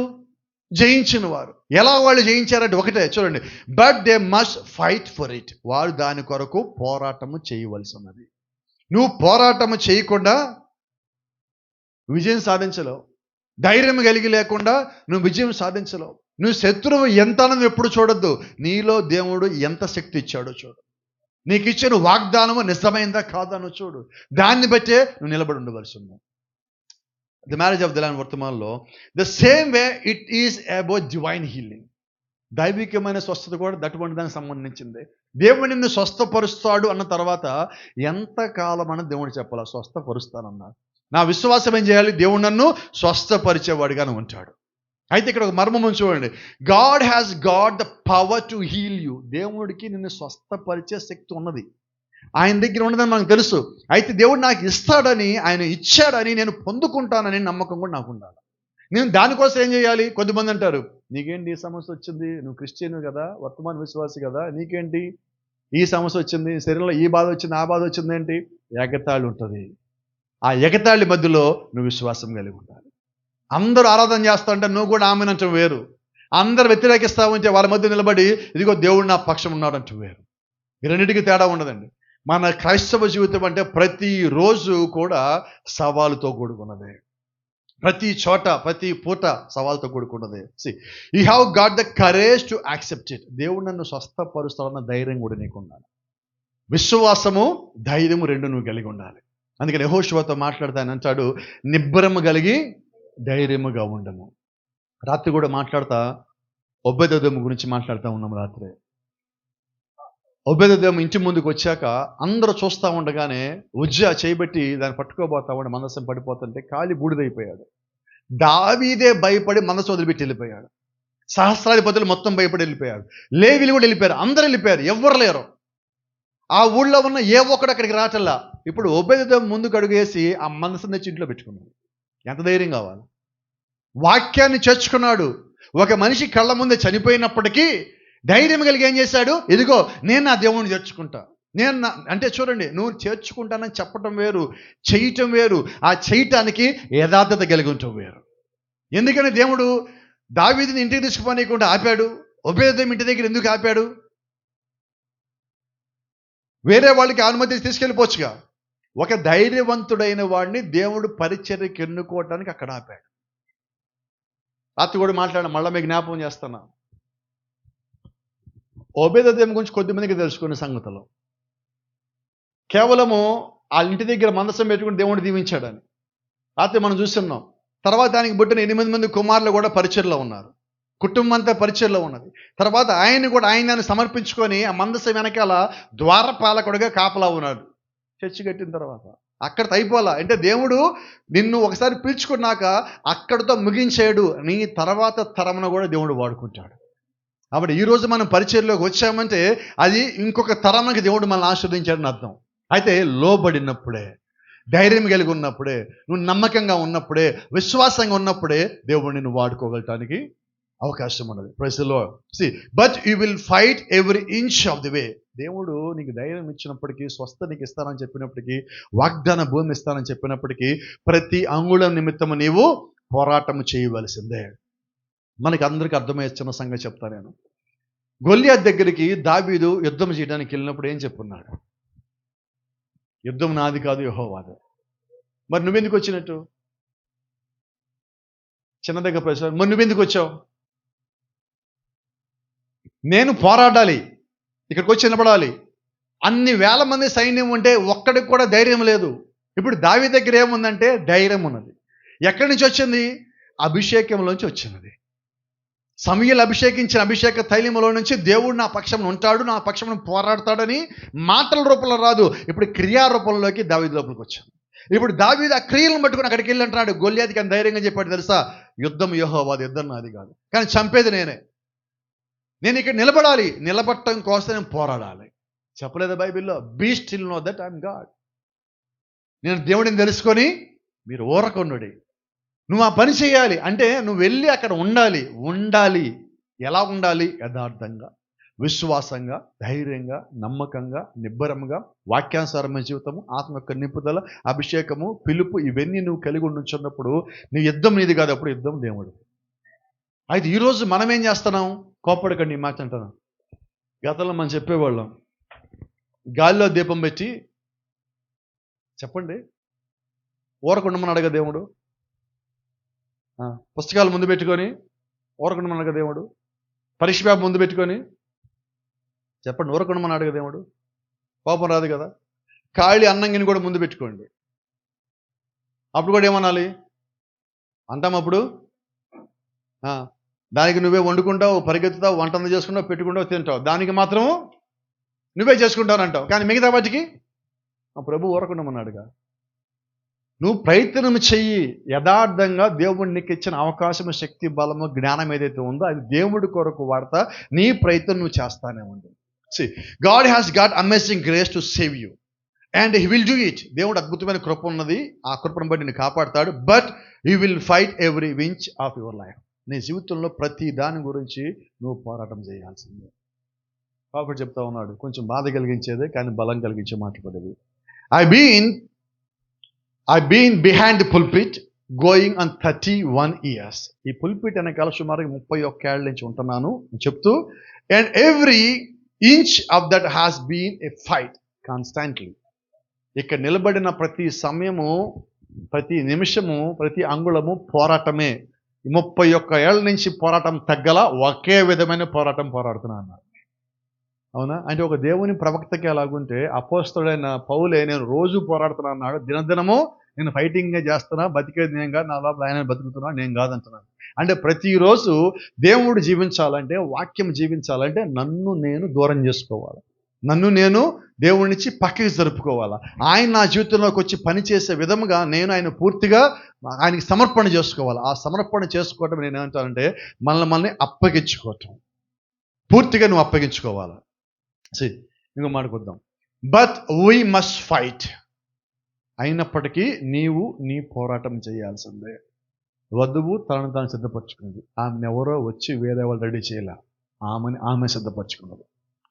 జయించిన వారు. ఎలా వాళ్ళు జయించారంటే ఒకటే చూడండి, but they must fight for it. వారు దాని కొరకు పోరాటము చేయవలసి ఉన్నది. నువ్వు పోరాటము చేయకుండా విజయం సాధించలేవు. ధైర్యం కలిగి లేకుండా నువ్వు విజయం సాధించలేవు. నువ్వు శత్రువు ఎంత అన్నది ఎప్పుడు చూడొద్దు, నీలో దేవుడు ఎంత శక్తి ఇచ్చాడో చూడు. నీకు ఇచ్చిన వాగ్దానము నిజమైందా కాదనో చూడు. దాన్ని బట్టే నువ్వు నిలబడి ఉండవలసి ఉంది. The marriage of the Lamb వర్తమానంలో the same way it is about divine healing. దైవికమైన స్వస్థత కూడా అటువంటి దానికి సంబంధించింది. దేవుడు నిన్ను స్వస్థపరుస్తాడు అన్న తర్వాత ఎంతకాలం అని దేవుడు చెప్పాలా? స్వస్థపరుస్తానన్నాడు. నా విశ్వాసం ఏం చేయాలి? దేవుడు నన్ను స్వస్థపరిచేవాడిగానే ఉంటాడు. అయితే ఇక్కడ ఒక మర్మం చూడండి, God has got the power to heal you. దేవుడికి నిన్ను స్వస్థపరిచే శక్తి ఉన్నది, ఆయన దగ్గర ఉన్నదని మనకు తెలుసు. అయితే దేవుడు నాకు ఇస్తాడని, ఆయన ఇచ్చాడని నేను పొందుకుంటానని నమ్మకం కూడా నాకు ఉండాలి. నేను దానికోసం ఏం చేయాలి? కొద్దిమంది అంటారు, నీకేంటి ఈ సమస్య వచ్చింది, నువ్వు క్రిస్టియన్ కదా, వర్తమాన విశ్వాసి కదా, నీకేంటి ఈ సమస్య వచ్చింది, శరీరంలో ఈ బాధ వచ్చింది, ఆ బాధ వచ్చింది ఏంటి? ఎగతాళి ఉంటుంది. ఆ ఎగతాళి మధ్యలో నువ్వు విశ్వాసం కలిగి ఉండాలి. అందరూ ఆరాధన చేస్తా ఉంటే నువ్వు కూడా ఆమెనంటూ వేరు. అందరు వ్యతిరేకిస్తా ఉంటే వాళ్ళ మధ్య నిలబడి ఇదిగో దేవుడు నా పక్షం ఉన్నాడంటూ వేరు. ఈ రెండింటికి తేడా ఉండదండి. మన క్రైస్తవ జీవితం అంటే ప్రతిరోజు కూడా సవాలుతో కూడుకున్నదే. ప్రతి చోట ప్రతి పూట సవాలుతో కూడుకున్నదే. You have got the courage to accept it. దేవుడు నన్ను స్వస్థపరుస్తాడన్న ధైర్యం కూడా నీకు ఉండాలి. విశ్వాసము ధైర్యము రెండు నువ్వు కలిగి ఉండాలి. అందుకని యెహోషువతో మాట్లాడుతూ ఆయన అంటాడు, నిబ్బరము కలిగి ధైర్యముగా ఉండము. రాత్రి కూడా మాట్లాడతా ఒబేదెదోము గురించి మాట్లాడుతూ ఉన్నాము. రాత్రి ఒబేదెదోము ఇంటి ముందుకు వచ్చాక అందరూ చూస్తూ ఉండగానే ఉజ్జా చేయబెట్టి దాన్ని పట్టుకోబోతా ఉండి మందసం పడిపోతుంటే కాలి బూడిదైపోయాడు. దావీదే భయపడి మందసం వదిలిపెట్టి వెళ్ళిపోయాడు. సహస్రాధిపతులు మొత్తం భయపడి వెళ్ళిపోయాడు. లేవీలు కూడా వెళ్ళిపోయారు. అందరూ వెళ్ళిపోయారు, ఎవ్వరు లేరు. ఆ ఊళ్ళో ఉన్న ఏ ఒక్కడు అక్కడికి రాటల్లా. ఇప్పుడు ఒబేదెదోము ముందుకు అడుగు వేసి ఆ మందసం తెచ్చి ఇంట్లో పెట్టుకున్నాడు. ఎంత ధైర్యం కావాలి? వాక్యాన్ని చేర్చుకున్నాడు. ఒక మనిషి కళ్ళ ముందే చనిపోయినప్పటికీ ధైర్యం కలిగి ఏం చేశాడు? ఇదిగో నేను నా దేవుణ్ణి చేర్చుకుంటా. అంటే చూడండి, నువ్వు చేర్చుకుంటానని చెప్పటం వేరు, చేయటం వేరు. ఆ చేయటానికి యథార్థత కలిగి ఉండటం వేరు. ఎందుకని దేవుడు దావీదుని ఇంటికి తీసుకుపోనీయకుండా ఆపాడు? ఒబేదెదోము ఇంటి దగ్గర ఎందుకు ఆపాడు? వేరే వాళ్ళకి అనుమతి తీసుకెళ్ళిపోవచ్చుగా. ఒక ధైర్యవంతుడైన వాడిని దేవుడు పరిచర్యకి ఎన్నుకోవటానికి అక్కడ ఆపాడు. రాత్రి కూడా మాట్లాడ, మళ్ళీ మీకు జ్ఞాపకం చేస్తున్నా. ఒబేదెదోము గురించి కొద్దిమందికి తెలుసుకున్న సంగతులు కేవలము ఆ ఇంటి దగ్గర మందసం పెట్టుకుని దేవుడు దీవించాడని రాత్రి మనం చూస్తున్నాం. తర్వాత ఆయనకి పుట్టిన 8 మంది కుమారులు కూడా పరిచర్లో ఉన్నారు. కుటుంబం అంతా పరిచర్లో ఉన్నది. తర్వాత ఆయన సమర్పించుకొని ఆ మందసం వెనకాల ద్వారపాలకుడిగా కాపలా ఉన్నాడు. చర్చి కట్టిన తర్వాత అక్కడితో అయిపోలా. అంటే దేవుడు నిన్ను ఒకసారి పిలుచుకున్నాక అక్కడితో ముగించాడు. నీ తర్వాత తరమున కూడా దేవుడు వాడుకుంటాడు. కాబట్టి ఈరోజు మనం పరిచర్లోకి వచ్చామంటే అది ఇంకొక తరమునకి దేవుడు మనల్ని ఆశీర్వదించాడని అర్థం. అయితే లోబడినప్పుడే, ధైర్యం కలిగి ఉన్నప్పుడే, నువ్వు నమ్మకంగా ఉన్నప్పుడే, విశ్వాసంగా ఉన్నప్పుడే దేవుడు నిన్ను వాడుకోగలటానికి అవకాశం ఉన్నది. Praise the lord. But you will fight every inch of the way. దేవుడు నీకు ధైర్యం ఇచ్చినప్పటికీ, స్వస్థ నీకు ఇస్తానని చెప్పినప్పటికీ, వాగ్దాన భూమి ఇస్తానని చెప్పినప్పటికీ, ప్రతి అంగుళం నిమిత్తము నీవు పోరాటం చేయవలసిందే. మనకి అందరికీ అర్థమయ్యే చిన్న సంగతి చెప్తాను నేను. గొల్యాత్ దగ్గరికి దావీదు యుద్ధం చేయడానికి వెళ్ళినప్పుడు ఏం చెప్పున్నాడు? యుద్ధం నాది కాదు, యెహోవాది. మరి నువ్వెందుకు వచ్చినట్టు? చిన్న దగ్గర ప్రశ్న, మరి నువ్వెందుకు వచ్చావు? నేను పోరాడాలి, ఇక్కడికి వచ్చి నిలబడాలి. అన్ని వేల మంది సైన్యం ఉంటే ఒక్కడికి కూడా ధైర్యం లేదు. ఇప్పుడు దావీదు దగ్గర ఏముందంటే ధైర్యం ఉన్నది. ఎక్కడి నుంచి వచ్చింది? అభిషేకంలోంచి వచ్చినది. సమూయేలు అభిషేకించిన అభిషేక తైలములో నుంచి దేవుడు నా పక్షం ఉంటాడు, నా పక్షం పోరాడతాడని మాటల రూపంలో రాదు, ఇప్పుడు క్రియారూపంలోకి దావీదు లోపలికి వచ్చాను. ఇప్పుడు దావీదు ఆ క్రియలను పట్టుకుని అక్కడికి వెళ్ళి అంటున్నాడు, గొల్యాతుకి అని ధైర్యంగా చెప్పాడు తెలుసా, యుద్ధం యెహోవాది, యుద్ధం నాది కాదు, కానీ చంపేది నేనే. నేను ఇక్కడ నిలబడాలి, నిలబడటం కోసం నేను పోరాడాలి. చెప్పలేదా బైబిల్లో? Be still know that I'm God. నేను దేవుడిని తెలుసుకొని మీరు ఊరకొండుడి. నువ్వు ఆ పని చేయాలి అంటే నువ్వు వెళ్ళి అక్కడ ఉండాలి. ఎలా ఉండాలి? యథార్థంగా, విశ్వాసంగా, ధైర్యంగా, నమ్మకంగా, నిబ్బరంగా, వాక్యానుసారమైన జీవితము, ఆత్మ యొక్క నింపుదల, అభిషేకము, పిలుపు, ఇవన్నీ నువ్వు కలిగి ఉండుచున్నప్పుడు నీ యుద్ధం నీది కాదు, అప్పుడు యుద్ధం దేవుడు. అయితే ఈరోజు మనం ఏం చేస్తున్నాం? కోప్పడకండి ఈ మాట అంటున్నాం. గతంలో మనం చెప్పేవాళ్ళం, గాలిలో దీపం పెట్టి చెప్పండి ఊరకుండమని అడగ దేవుడు. పుస్తకాలు ముందు పెట్టుకొని ఊరకుండమని అడగ దేవుడు. పరీక్ష పేపర్ ముందు పెట్టుకొని చెప్పండి ఊరకుండమని అడగ దేవుడు. కోపం రాదు కదా. ఖాళీ అన్నంగిని కూడా ముందు పెట్టుకోండి, అప్పుడు కూడా ఏమనాలి అంటాం. అప్పుడు దానికి నువ్వే వండుకుంటావు, పరిగెత్తుతావు, వంట చేసుకుంటావు, పెట్టుకుంటావు, తింటావు, దానికి మాత్రము నువ్వే చేసుకుంటావు అంటావు. కానీ మిగతా వాటికి ఆ ప్రభు ఊరకుండమన్నాడుగా. నువ్వు ప్రయత్నం చెయ్యి, యథార్థంగా దేవుడు నీకు ఇచ్చిన అవకాశము, శక్తి, బలము, జ్ఞానం ఏదైతే ఉందో అది దేవుడి కొరకు వాడతా. నీ ప్రయత్నం నువ్వు చేస్తానే ఉంది. God has got amazing grace to save you and he will do it. దేవుడు అద్భుతమైన కృప ఉన్నది, ఆ కృపను బట్టి నిన్ను కాపాడుతాడు. But you will fight every inch of your life. నీ జీవితంలో ప్రతి దాని గురించి నువ్వు పోరాటం చేయాల్సిందే. కాబట్టి చెప్తా ఉన్నాడు, కొంచెం బాధ కలిగించేదే కానీ బలం కలిగించే మాట పడేది. I been behind the pulpit going on 31 years. ఈ పుల్పిట్ వెనకాల సుమారుగా 31 ఏళ్ల నుంచి ఉంటున్నాను చెప్తూ, and every inch of that has been a fight constantly. ఇక్కడ నిలబడిన ప్రతి సమయము, ప్రతి నిమిషము, ప్రతి అంగుళము పోరాటమే. 31 ఏళ్ల నుంచి పోరాటం తగ్గల, ఒకే విధమైన పోరాటం పోరాడుతున్నా అన్నారు. అవునా? అంటే ఒక దేవుని ప్రవక్తకి ఎలాగుంటే అపోస్తలుడైన పౌలే నేను రోజు పోరాడుతున్నా అన్నాడు. దినదినము నేను ఫైటింగ్గా చేస్తున్నా, బతికేది నేను కాదు, నా లోపల ఆయన బతుకుతున్నా నేను కాదంటున్నాను. అంటే ప్రతిరోజు దేవుడు జీవించాలంటే, వాక్యం జీవించాలంటే నన్ను నేను దూరం చేసుకోవాలి, నన్ను నేను దేవుడి నుంచి పక్కకి జరుపుకోవాలా. ఆయన నా జీవితంలోకి వచ్చి పనిచేసే విధముగా నేను ఆయన పూర్తిగా ఆయనకి సమర్పణ చేసుకోవాలి. ఆ సమర్పణ చేసుకోవటం నేను ఏమంటానంటే మనల్ని అప్పగించుకోవటం. పూర్తిగా నువ్వు అప్పగించుకోవాలి. ఇంకో మాట్లాడుకుందాం. But we must fight. అయినప్పటికీ నీవు నీ పోరాటం చేయాల్సిందే. వధువు తనను తాను సిద్ధపరచుకున్నది. ఆమెను ఎవరో వచ్చి వేరే వాళ్ళు రెడీ చేయాల, ఆమె సిద్ధపరచుకున్నది.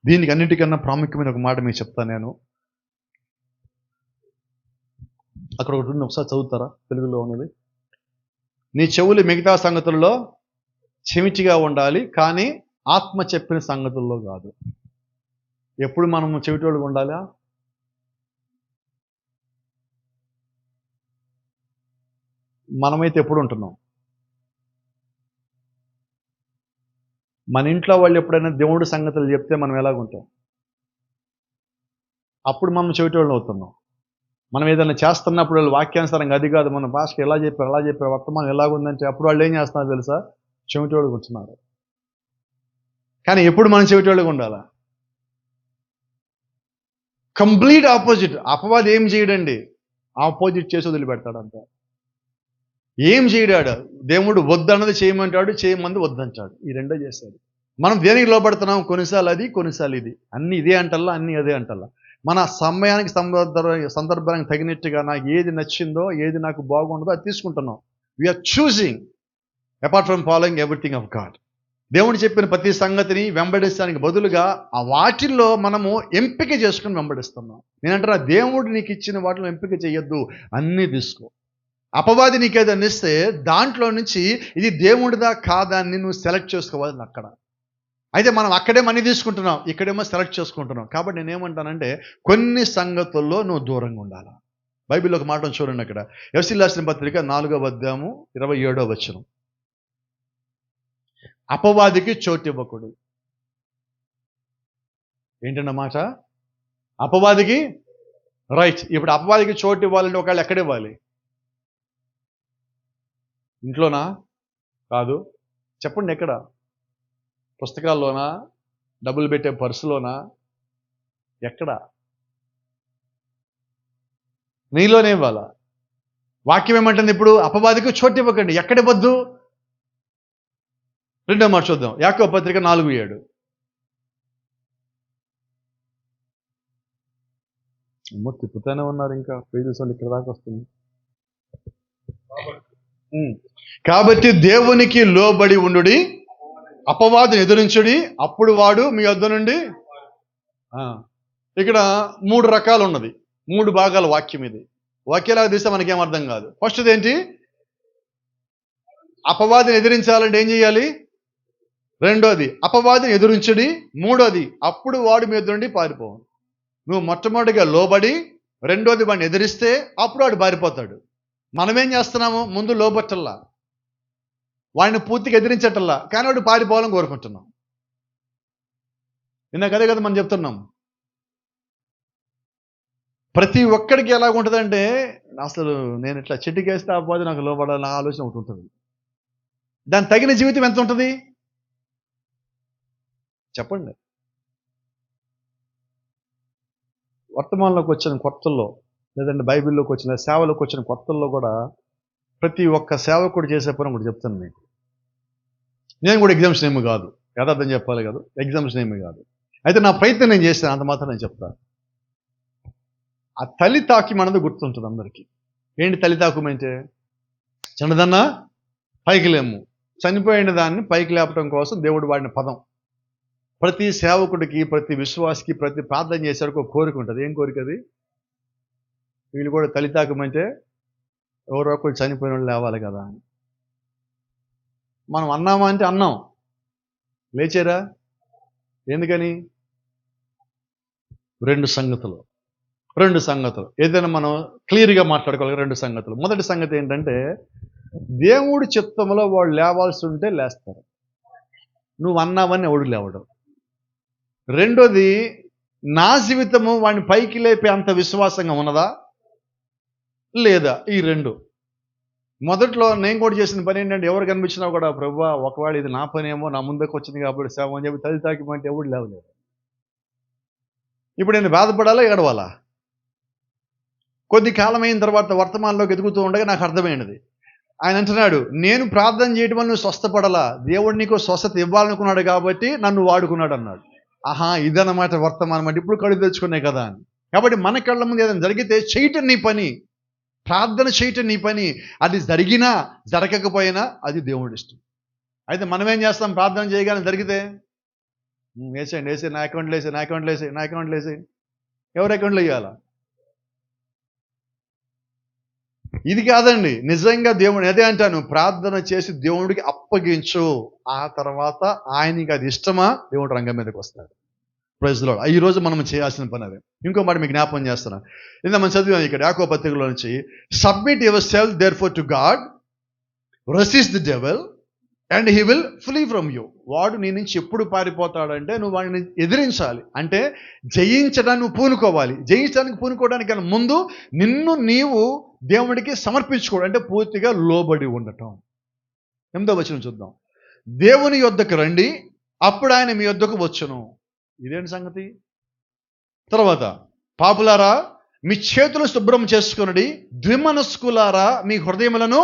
దీనికి అన్నిటికన్నా ప్రాముఖ్యమైన ఒక మాట మీకు చెప్తాను నేను. అక్కడ ఒకటి ఉంది, ఒకసారి చదువుతారా? తెలుగులో ఉన్నది. నీ చెవులు మిగతా సంగతుల్లో చెవిటిగా ఉండాలి, కానీ ఆత్మ చెప్పిన సంగతుల్లో కాదు. ఎప్పుడు మనము చెవిటోళ్ళుగా ఉండాలా? మనమైతే ఎప్పుడు ఉంటున్నాం? మన ఇంట్లో వాళ్ళు ఎప్పుడైనా దేవుడి సంగతులు చెప్తే మనం ఎలాగుంటాం? అప్పుడు మనం చెవిటోళ్ళు అవుతున్నాం. మనం ఏదైనా చేస్తున్నప్పుడు వాళ్ళు వాక్యానుసారంగా అది కాదు, మన భాషకి ఎలా చెప్పారు అలా చెప్పారు, వర్తమానం ఎలాగుందంటే అప్పుడు వాళ్ళు ఏం చేస్తున్నారు తెలుసా? చెవిటోళ్ళుగా ఉంటున్నారు. కానీ ఎప్పుడు మనం చెవిటోళ్ళుగా ఉండాలా? Complete opposite. అపవాది ఏం చేయడండి? ఆపోజిట్ చేసి వదిలిపెడతాడు అంతా. ఏం చేయడాడు? దేవుడు వద్దన్నది చేయమంటాడు, చేయమంది వద్దంటాడు. ఈ రెండో చేస్తాడు. మనం దేనికి లోపడుతున్నాం? కొన్నిసార్లు అది, కొన్నిసార్లు ఇది. అన్ని ఇదే అంటల్లా, అన్ని అదే అంటల్లా. మన సమయానికి సందర్భానికి తగినట్టుగా నాకు ఏది నచ్చిందో, ఏది నాకు బాగుండదో అది తీసుకుంటున్నాం. We are choosing apart from following everything of God. దేవుడు చెప్పిన ప్రతి సంగతిని వెంబడిస్తానికి బదులుగా ఆ వాటిల్లో మనము ఎంపిక చేసుకుని వెంబడిస్తున్నాం. నేనంటారా, దేవుడు నీకు ఇచ్చిన వాటిలో ఎంపిక చేయొద్దు, అన్నీ తీసుకో. అపవాది నీకు ఏదైనా ఇస్తే దాంట్లో నుంచి ఇది దేవుడిదా కాదా అని నువ్వు సెలెక్ట్ చేసుకోవాలి అక్కడ. అయితే మనం అక్కడే మనీ తీసుకుంటున్నాం, ఇక్కడేమో సెలెక్ట్ చేసుకుంటున్నాం. కాబట్టి నేనేమంటానంటే కొన్ని సంగతుల్లో నువ్వు దూరంగా ఉండాలి. బైబిల్లో ఒక మాట చూడండి, అక్కడ ఎఫెసీయులకు రాసిన పత్రిక 4:27 అపవాదికి చోటు ఇవ్వకుడు. ఏంటన్నమాట? అపవాదికి రైట్. ఇప్పుడు అపవాదికి చోటు ఇవ్వాలంటే ఒకవేళ ఎక్కడ ఇవ్వాలి? ఇంట్లోనా? కాదు. చెప్పండి, ఎక్కడ? పుస్తకాల్లోనా? డబ్బులు పెట్టే పర్సులోనా? ఎక్కడ? నీలోనే ఇవ్వాలా? వాక్యం ఏమంటుంది ఇప్పుడు? అపవాదికి చోటు ఇవ్వకండి. ఎక్కడ ఇవ్వద్దు? రెండో మాట చూద్దాం, యాకోబు పత్రిక 4:7. తిప్పుతానే ఉన్నారు, ఇంకా పేజెస్ ఇక్కడ దాకా వస్తుంది. కాబట్టి దేవునికి లోబడి ఉండుడి, అపవాదిని ఎదురించుడి, అప్పుడు వాడు మీ వద్ద నుండి. ఇక్కడ 3 రకాలు ఉన్నది, 3 భాగాల వాక్యం. ఇది వాక్యాలుగా తీస్తే మనకేం అర్థం కాదు. ఫస్ట్ ఏంటి? అపవాదిని ఎదిరించాలంటే ఏం చేయాలి? రెండోది అపవాదిని ఎదురించుడి, మూడోది అప్పుడు వాడు మీ వద్ద నుండి పారిపోవు. నువ్వు మొట్టమొదటిగా లోబడి, రెండోది వాడిని ఎదిరిస్తే అప్పుడు వాడు పారిపోతాడు. మనమేం చేస్తున్నాము? ముందు లోబట్టల్లా, వాడిని పూర్తిగా ఎదిరించటల్లా, కానీ వాడు పారిపోవాలని కోరుకుంటున్నాం. ఇందాక అదే కదా మనం చెప్తున్నాం. ప్రతి ఒక్కడికి ఎలా ఉంటుందంటే, అసలు నేను ఇట్లా చెట్టుకేస్తే అపవాది నాకు లోబడాలని ఆలోచన ఒకటి ఉంటుంది. దాని తగిన జీవితం ఎంత ఉంటుంది చెప్పండి? వర్తమానంలోకి వచ్చిన కొత్తల్లో, లేదంటే బైబిల్లోకి వచ్చిన సేవలోకి వచ్చిన కొత్తల్లో కూడా ప్రతి ఒక్క సేవకుడు చేసే పని కూడా చెప్తాను మీకు. నేను కూడా ఎగ్జామ్షన్ ఏమి కాదు, యథార్థం చెప్పాలి కదా, ఎగ్జామ్షన్ ఏమి కాదు. అయితే నా ప్రయత్నం నేను చేస్తాను, అంత మాత్రం నేను చెప్తాను. ఆ తల్లి తాకి మనది గుర్తుంటుంది అందరికీ. ఏంటి తల్లి తాకుం అంటే? చిన్నదన్నా పైకి లేము, చనిపోయిన దాన్ని పైకి లేపడం కోసం దేవుడు వాడిన పదం. ప్రతి సేవకుడికి, ప్రతి విశ్వాసికి, ప్రతి ప్రార్థన చేసేవాడికి ఒక కోరిక ఉంటుంది. ఏం కోరిక అది? వీళ్ళు కూడా తల్లి తాకమంటే ఎవరో ఒకరు చనిపోయిన వాళ్ళు లేవాలి కదా. మనం అన్నామా అంటే అన్నాం, లేచారా? ఎందుకని? రెండు సంగతులు ఏదైనా మనం క్లియర్గా మాట్లాడుకోవాలి. 2 సంగతులు. మొదటి సంగతి ఏంటంటే, దేవుడి చిత్తంలో వాళ్ళు లేవాల్సి ఉంటే లేస్తారు. నువ్వు అన్నావని ఎవడు లేవడం. రెండోది, నా జీవితము వాడిని పైకి లేపే అంత విశ్వాసంగా ఉన్నదా లేదా? ఈ 2. మొదట్లో నేను కూడా చేసిన పని ఏంటంటే, ఎవరు కనిపించినా కూడా ప్రభువా ఒకవేళ ఇది నా పని ఏమో, నా ముందుకు వచ్చింది కాబట్టి సేవ అని చెప్పి తల్లి తాకిమంటే ఎవడు లేవలేదు. ఇప్పుడు నేను బాధపడాలా, ఏడవాలా? కొద్ది కాలం అయిన తర్వాత వర్తమానంలోకి ఎదుగుతూ ఉండగా నాకు అర్థమైనది. ఆయన అంటున్నాడు, నేను ప్రార్థన చేయడం వల్ల నువ్వు స్వస్థపడాలా, దేవుడు నీకు స్వస్థత ఇవ్వాలనుకున్నాడు కాబట్టి నన్ను వాడుకున్నాడు అన్నాడు. ఆహా, ఇదన్నమాట వర్తమానం అంటే. ఇప్పుడు కళ్ళు తెచ్చుకున్నాయి కదా అని. కాబట్టి మన కళ్ళ ముందు ఏదైనా జరిగితే చేయటం నీ పని, ప్రార్థన చేయటం నీ పని. అది జరిగినా జరగకపోయినా అది దేవుడి ఇష్టం. అయితే మనమేం చేస్తాం? ప్రార్థన చేయగానే జరిగితే వేసేయండి, నా అకౌంట్లో వేసేయి. ఎవరి అకౌంట్లో వేయాలా? ఇది కాదండి. నిజంగా దేవుడు అదే అంటాను, ప్రార్థన చేసి దేవుడికి అప్పగించు. ఆ తర్వాత ఆయనకి అది ఇష్టమా, దేవుడు రంగం మీదకి వస్తాడు. Praise the lord. ఈరోజు మనం చేయాల్సిన పని అదే. ఇంకో మాట మీకు జ్ఞాపకం చేస్తున్నాను. ఇందా మనం చదివాం ఇక్కడ యాకోబు పత్రికలో నుంచి, submit your self therefore to God, resist the devil and he will flea from you. వాడు నీ నుంచి ఎప్పుడు పారిపోతాడంటే నువ్వు వాడిని ఎదిరించాలి. అంటే జయించడానికి నువ్వు పూనుకోవాలి. జయించడానికి పూనుకోవడానికి ముందు నిన్ను నీవు దేవుడికి సమర్పించుకోవడం, అంటే పూర్తిగా లోబడి ఉండటం. 8వ వచనం చూద్దాం. దేవుని యొద్దకు రండి, అప్పుడు ఆయన మీ యొద్దకు వచ్చును. ఇదేంటి సంగతి? తర్వాత, పాపులారా మీ చేతులు శుభ్రం చేసుకొనుడి, ద్విమనస్కులారా మీ హృదయములను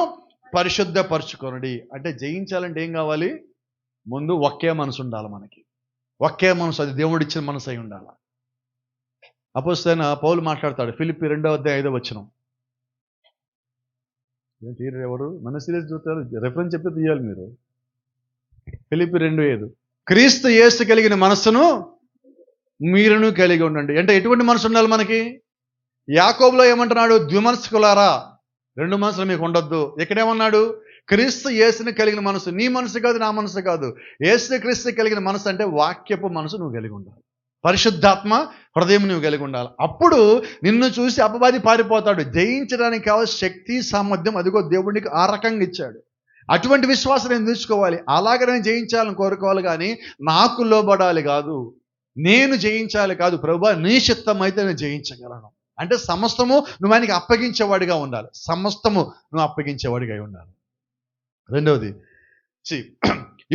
పరిశుద్ధపరచుకొనుడి. అంటే జయించాలంటే ఏం కావాలి? ముందు ఒకే మనసు ఉండాలి మనకి. ఒకే మనసు, అది దేవుడు ఇచ్చిన మనసు అయి ఉండాలి. అపోస్తలుడైన పౌలు మాట్లాడతాడు, ఫిలిప్పీ 2:5 ఏంటి ఎవరు మన సీరియస్ చూస్తారు? రెఫరెన్స్ చెప్తే తీయాలి మీరు. ఫిలిప్పి 2:5 క్రీస్తు యేసు కలిగిన మనస్సును మీరును కలిగి ఉండండి. అంటే ఎటువంటి మనసు ఉండాలి మనకి? యాకోబులో ఏమంటున్నాడు? ద్విమనస్కులారా, రెండు మనసులు మీకు ఉండొద్దు. ఇక్కడేమన్నాడు? క్రీస్తు యేసుని కలిగిన మనసు. నీ మనసు కాదు, నా మనసు కాదు, యేసు క్రీస్తు కలిగిన మనసు. అంటే వాక్యపు మనసు నువ్వు కలిగి ఉండాలి. పరిశుద్ధాత్మ హృదయం నువ్వు కలిగి ఉండాలి. అప్పుడు నిన్ను చూసి అపవాది పారిపోతాడు. జయించడానికి కావాల్సిన శక్తి, సామర్థ్యం అదిగో దేవుడికి ఆ రకంగా ఇచ్చాడు. అటువంటి విశ్వాసం నేను తీర్చుకోవాలి. అలాగే నేను జయించాలని కోరుకోవాలి, కానీ నాకు లోబడాలి కాదు, నేను జయించాలి కాదు. ప్రభువా నీ చిత్తం అయితే నేను జయించగలను. అంటే సమస్తము నువ్వు ఆయనకి అప్పగించేవాడిగా ఉండాలి. సమస్తము నువ్వు అప్పగించేవాడిగా ఉండాలి. రెండవది,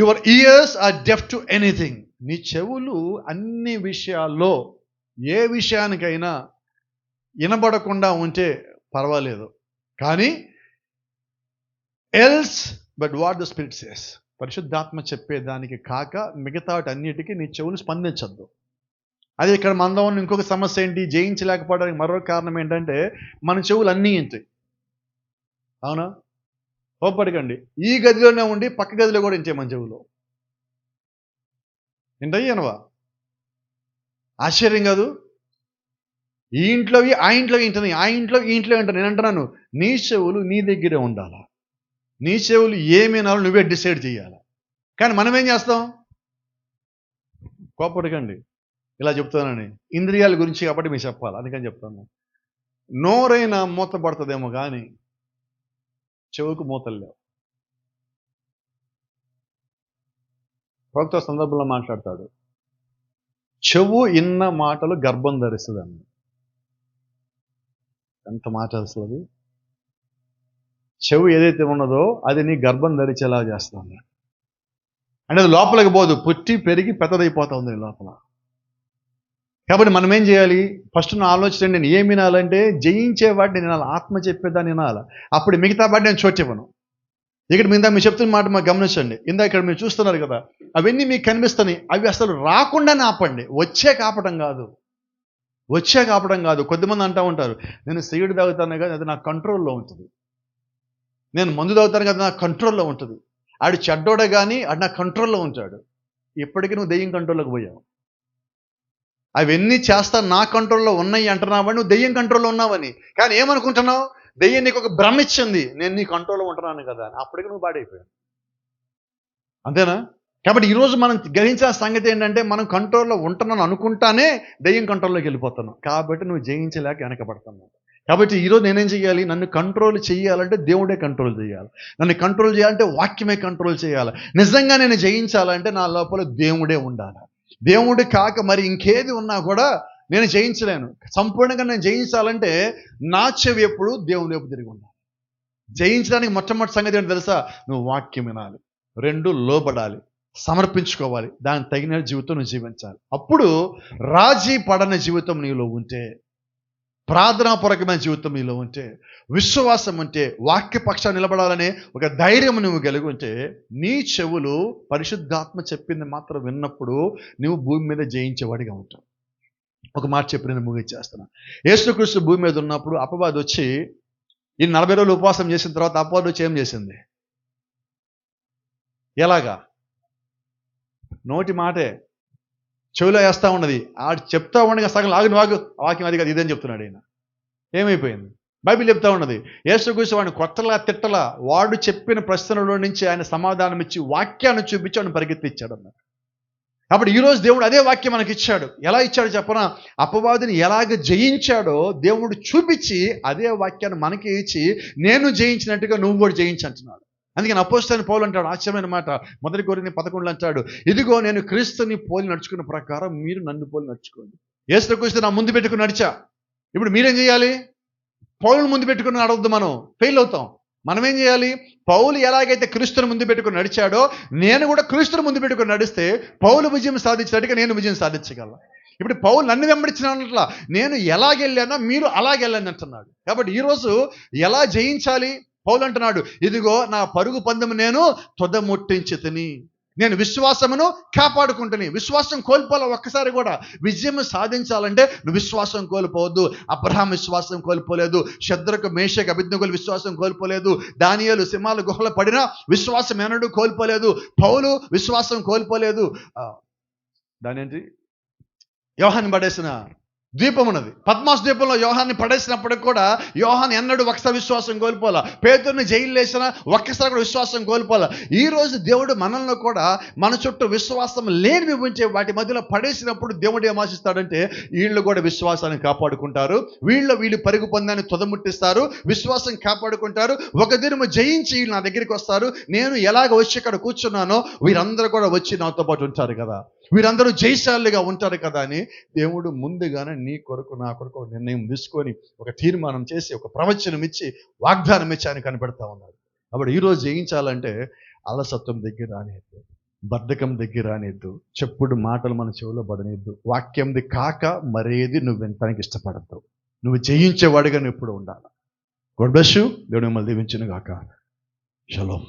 your years or deaf to anything. నీ చెవులు అన్ని విషయాల్లో ఏ విషయానికైనా వినబడకుండా ఉంటే పర్వాలేదు, కానీ else but what the spirit says, పరిశుద్ధాత్మ చెప్పేదానికి కాక మిగతా అన్నిటికీ నీ చెవులు స్పందించద్దు. అదే ఇక్కడ మనలో ఉన్న ఇంకొక సమస్య ఏంటి? జయించలేకపోవడానికి మరో కారణం ఏంటంటే మన చెవులు అన్నీ ఇంటాయి. అవునా? కోప్పడకండి, ఈ గదిలోనే ఉండి పక్క గదిలో కూడా ఇంటాయి మన చెవులు. ఏంటయ్యి అనవా? ఆశ్చర్యం కాదు? ఈ ఇంట్లోవి ఆ ఇంట్లో వింటున్నాయి, ఆ ఇంట్లో ఈ ఇంట్లో వింటాను. నేను అంటున్నాను, నీ చెవులు నీ దగ్గరే ఉండాలా. నీ చెవులు ఏమైనాలో నువ్వే డిసైడ్ చేయాలి. కానీ మనం ఏం చేస్తాం? కోపడకండి, ఇలా చెప్తానని ఇంద్రియాల గురించి కాబట్టి మీకు చెప్పాలి, అందుకని చెప్తాను. నోరైనా మూత పడుతుందేమో కానీ చెవుకు మూతలు లేవు. ప్రభుత్వ సందర్భంలో మాట్లాడతాడు, చెవు ఇన్న మాటలు గర్భం ధరిస్తుందండి. ఎంత మాట అసలు! చెవు ఏదైతే ఉన్నదో అది నీ గర్భం ధరించేలా చేస్తుంది. అంటే అది లోపలికి పోదు, పుట్టి పెరిగి పెద్దదైపోతా ఉంది లోపల. కాబట్టి మనం ఏం చేయాలి? ఫస్ట్ నా ఆలోచన నేను ఏం వినాలంటే జయించే వాటిని వినాలి, ఆత్మ చెప్పేదాన్ని వినాలి. అప్పుడు మిగతా వాటి నేను చోటు ఇవ్వను. ఇక్కడ మీద మీరు చెప్తున్న మాట మాకు గమనించండి. ఇక్కడ మీరు చూస్తున్నారు కదా, అవన్నీ మీకు కనిపిస్తున్నాయి. అవి అసలు రాకుండానే ఆపండి. వచ్చే కాపడం కాదు. కొద్దిమంది అంటూ ఉంటారు, నేను సిగరెట్ తాగుతాను కదా, అది నా కంట్రోల్లో ఉంటుంది. నేను మందు తాగుతాను కదా, నా కంట్రోల్లో ఉంటుంది. ఆడు చెడ్డోడే కానీ ఆడు నా కంట్రోల్లో ఉంటాడు. ఇప్పటికీ నువ్వు దెయ్యం కంట్రోల్లోకి పోయావు. అవన్నీ చేస్తా నా కంట్రోల్లో ఉన్నాయి అంటున్నావని నువ్వు దెయ్యం కంట్రోల్లో ఉన్నావని. కానీ ఏమనుకుంటున్నావు? దెయ్యం నీకు ఒక భ్రమ ఇచ్చింది, నేను నీ కంట్రోల్లో ఉంటున్నాను కదా అని. అప్పటికి నువ్వు పాడైపోయావు. అంతేనా? కాబట్టి ఈరోజు మనం గ్రహించిన సంగతి ఏంటంటే, మనం కంట్రోల్లో ఉంటున్నాను అనుకుంటానే దెయ్యం కంట్రోల్లోకి వెళ్ళిపోతున్నాం. కాబట్టి నువ్వు జయించలేక వెనకబడుతున్నావు. కాబట్టి ఈరోజు నేనేం చేయాలి? నన్ను కంట్రోల్ చేయాలంటే దేవుడే కంట్రోల్ చేయాలి. నన్ను కంట్రోల్ చేయాలంటే వాక్యమే కంట్రోల్ చేయాలి. నిజంగా నేను జయించాలంటే నా లోపల దేవుడే ఉండాలి. దేవుడు కాక మరి ఇంకేది ఉన్నా కూడా నేను జయించలేను. సంపూర్ణంగా నేను జయించాలంటే నా చెవి ఎప్పుడు దేవుని వైపు తిరిగి ఉండాలి. జయించడానికి మొట్టమొదటి సంగతి ఏంటి తెలుసా? నువ్వు వాక్యం వినాలి, 2 లోబడాలి, సమర్పించుకోవాలి, దానికి తగిన జీవితం నువ్వు జీవించాలి. అప్పుడు రాజీ పడని జీవితం నీలో ఉంటే, ప్రార్థనాపూర్వకమైన జీవితం నీలో ఉంటే, విశ్వాసం ఉంటే, వాక్యపక్షాన్ని నిలబడాలనే ఒక ధైర్యం నువ్వు కలిగి ఉంటే, నీ చెవులు పరిశుద్ధాత్మ చెప్పింది మాత్రం విన్నప్పుడు నువ్వు భూమి మీద జయించేవాడిగా ఉంటావు. ఒక మాట చెప్పి నేను ముగించేస్తున్నా. యేసుక్రీస్తు భూమి మీద ఉన్నప్పుడు అపవాది వచ్చి ఈ 40 రోజులు ఉపవాసం చేసిన తర్వాత అపవాది వచ్చి ఏం చేసింది? ఎలాగా? నోటి మాటే చెవిలో వేస్తూ ఉన్నది. ఆడు చెప్తా ఉండగా సగం వాగు వాక్యం అది కాదు ఇదని చెప్తున్నాడు ఆయన. ఏమైపోయింది? బైబిల్ చెప్తా ఉన్నది, యేసుక్రీస్తు వాడిని కొట్టలా తిట్టలా, వాడు చెప్పిన ప్రశ్నలో నుంచి ఆయన సమాధానం ఇచ్చి వాక్యాన్ని చూపించి వాడిని పరిగెత్తిచ్చాడు అన్నమాట. కాబట్టి ఈరోజు దేవుడు అదే వాక్యం మనకి ఇచ్చాడు. ఎలా ఇచ్చాడు చెప్పనా? అపవాదిని ఎలాగ జయించాడో దేవుడు చూపించి అదే వాక్యాన్ని మనకి ఇచ్చి నేను జయించినట్టుగా నువ్వు కూడా జయించంటున్నాడు. అందుకని అపోస్తలుడైన పౌలు అంటాడు, ఆశ్చర్యమైన మాట, 1 కొరింథీ 11 అంటాడు, ఇదిగో నేను క్రీస్తుని పోలి నడుచుకున్న ప్రకారం మీరు నన్ను పోలి నడుచుకోండి. యేసుక్రీస్తు నా ముందు పెట్టుకుని నడిచా. ఇప్పుడు మీరేం చేయాలి? పౌలుని ముందు పెట్టుకుని నడవద్దు, మనం ఫెయిల్ అవుతాం. మనం ఏం చేయాలి? పౌలు ఎలాగైతే క్రీస్తుని ముందు పెట్టుకుని నడిచాడో నేను కూడా క్రీస్తుని ముందు పెట్టుకుని నడిస్తే పౌలు విజయం సాధించినట్టుగా నేను విజయం సాధించగలను. ఇప్పుడు పౌలు నన్ను వెంబడించినట్లా నేను ఎలాగెళ్ళానో మీరు అలాగెళ్ళండి అంటున్నాడు. కాబట్టి ఈరోజు ఎలా జయించాలి? పౌలు అంటున్నాడు, ఇదిగో నా పరుగు పందెము నేను తుదముట్టించి తిని. నేను విశ్వాసమును కాపాడుకుంటుని. విశ్వాసం కోల్పోలే ఒక్కసారి కూడా. విజయం సాధించాలంటే నువ్వు విశ్వాసం కోల్పోవద్దు. అబ్రహాం విశ్వాసం కోల్పోలేదు. శద్రకు మేషకు అబేద్నెగోలు విశ్వాసం కోల్పోలేదు. దానియేలు సింహాల గుహలో పడినా విశ్వాసం ఎన్నడూ కోల్పోలేదు. పౌలు విశ్వాసం కోల్పోలేదు. దానేంటి, యోహాన్ని పడేసిన ద్వీపం ఉన్నది, పద్మాస్ ద్వీపంలో యోహాన్ని పడేసినప్పటికి కూడా యోహాన్ ఎన్నడూ ఒక్కసారి విశ్వాసం కోల్పోలా. పేతురుని జైలు వేసిన ఒక్కసారి కూడా విశ్వాసం కోల్పోలా. ఈ రోజు దేవుడు మనల్ని కూడా మన చుట్టూ విశ్వాసం లేనివి ఉంచే వాటి మధ్యలో పడేసినప్పుడు దేవుడు ఏం ఆశిస్తాడంటే వీళ్ళు కూడా విశ్వాసాన్ని కాపాడుకుంటారు, వీళ్ళు పరుగు పొందాన్ని తుదముట్టిస్తారు, విశ్వాసం కాపాడుకుంటారు. ఒక దినము జయించి వీళ్ళు నా దగ్గరికి వస్తారు. నేను ఎలాగ వచ్చి ఇక్కడ కూర్చున్నానో వీరందరూ కూడా వచ్చి నాతో పాటు ఉంటారు కదా, వీరందరూ జయశాలుగా ఉంటారు కదా అని దేవుడు ముందుగానే నీ కొరకు నా కొరకు నిర్ణయం తీసుకొని ఒక తీర్మానం చేసి ఒక ప్రవచనం ఇచ్చి వాగ్దానం ఇచ్చి ఆయన కనిపెడతా ఉన్నాడు. కాబట్టి ఈరోజు జయించాలంటే అలసత్వం దగ్గర రానిద్దు, బద్ధకం దగ్గర రానిద్దు, చెప్పుడు మాటలు మన చెవిలో పడనిద్దు, వాక్యంది కాక మరేది నువ్వు వినటానికి ఇష్టపడద్దు. నువ్వు జయించేవాడిగా నువ్వు ఎప్పుడు ఉండాలి. God bless you. దేవుడు మిమ్మల్ని దీవించును గాక. షలోమ్.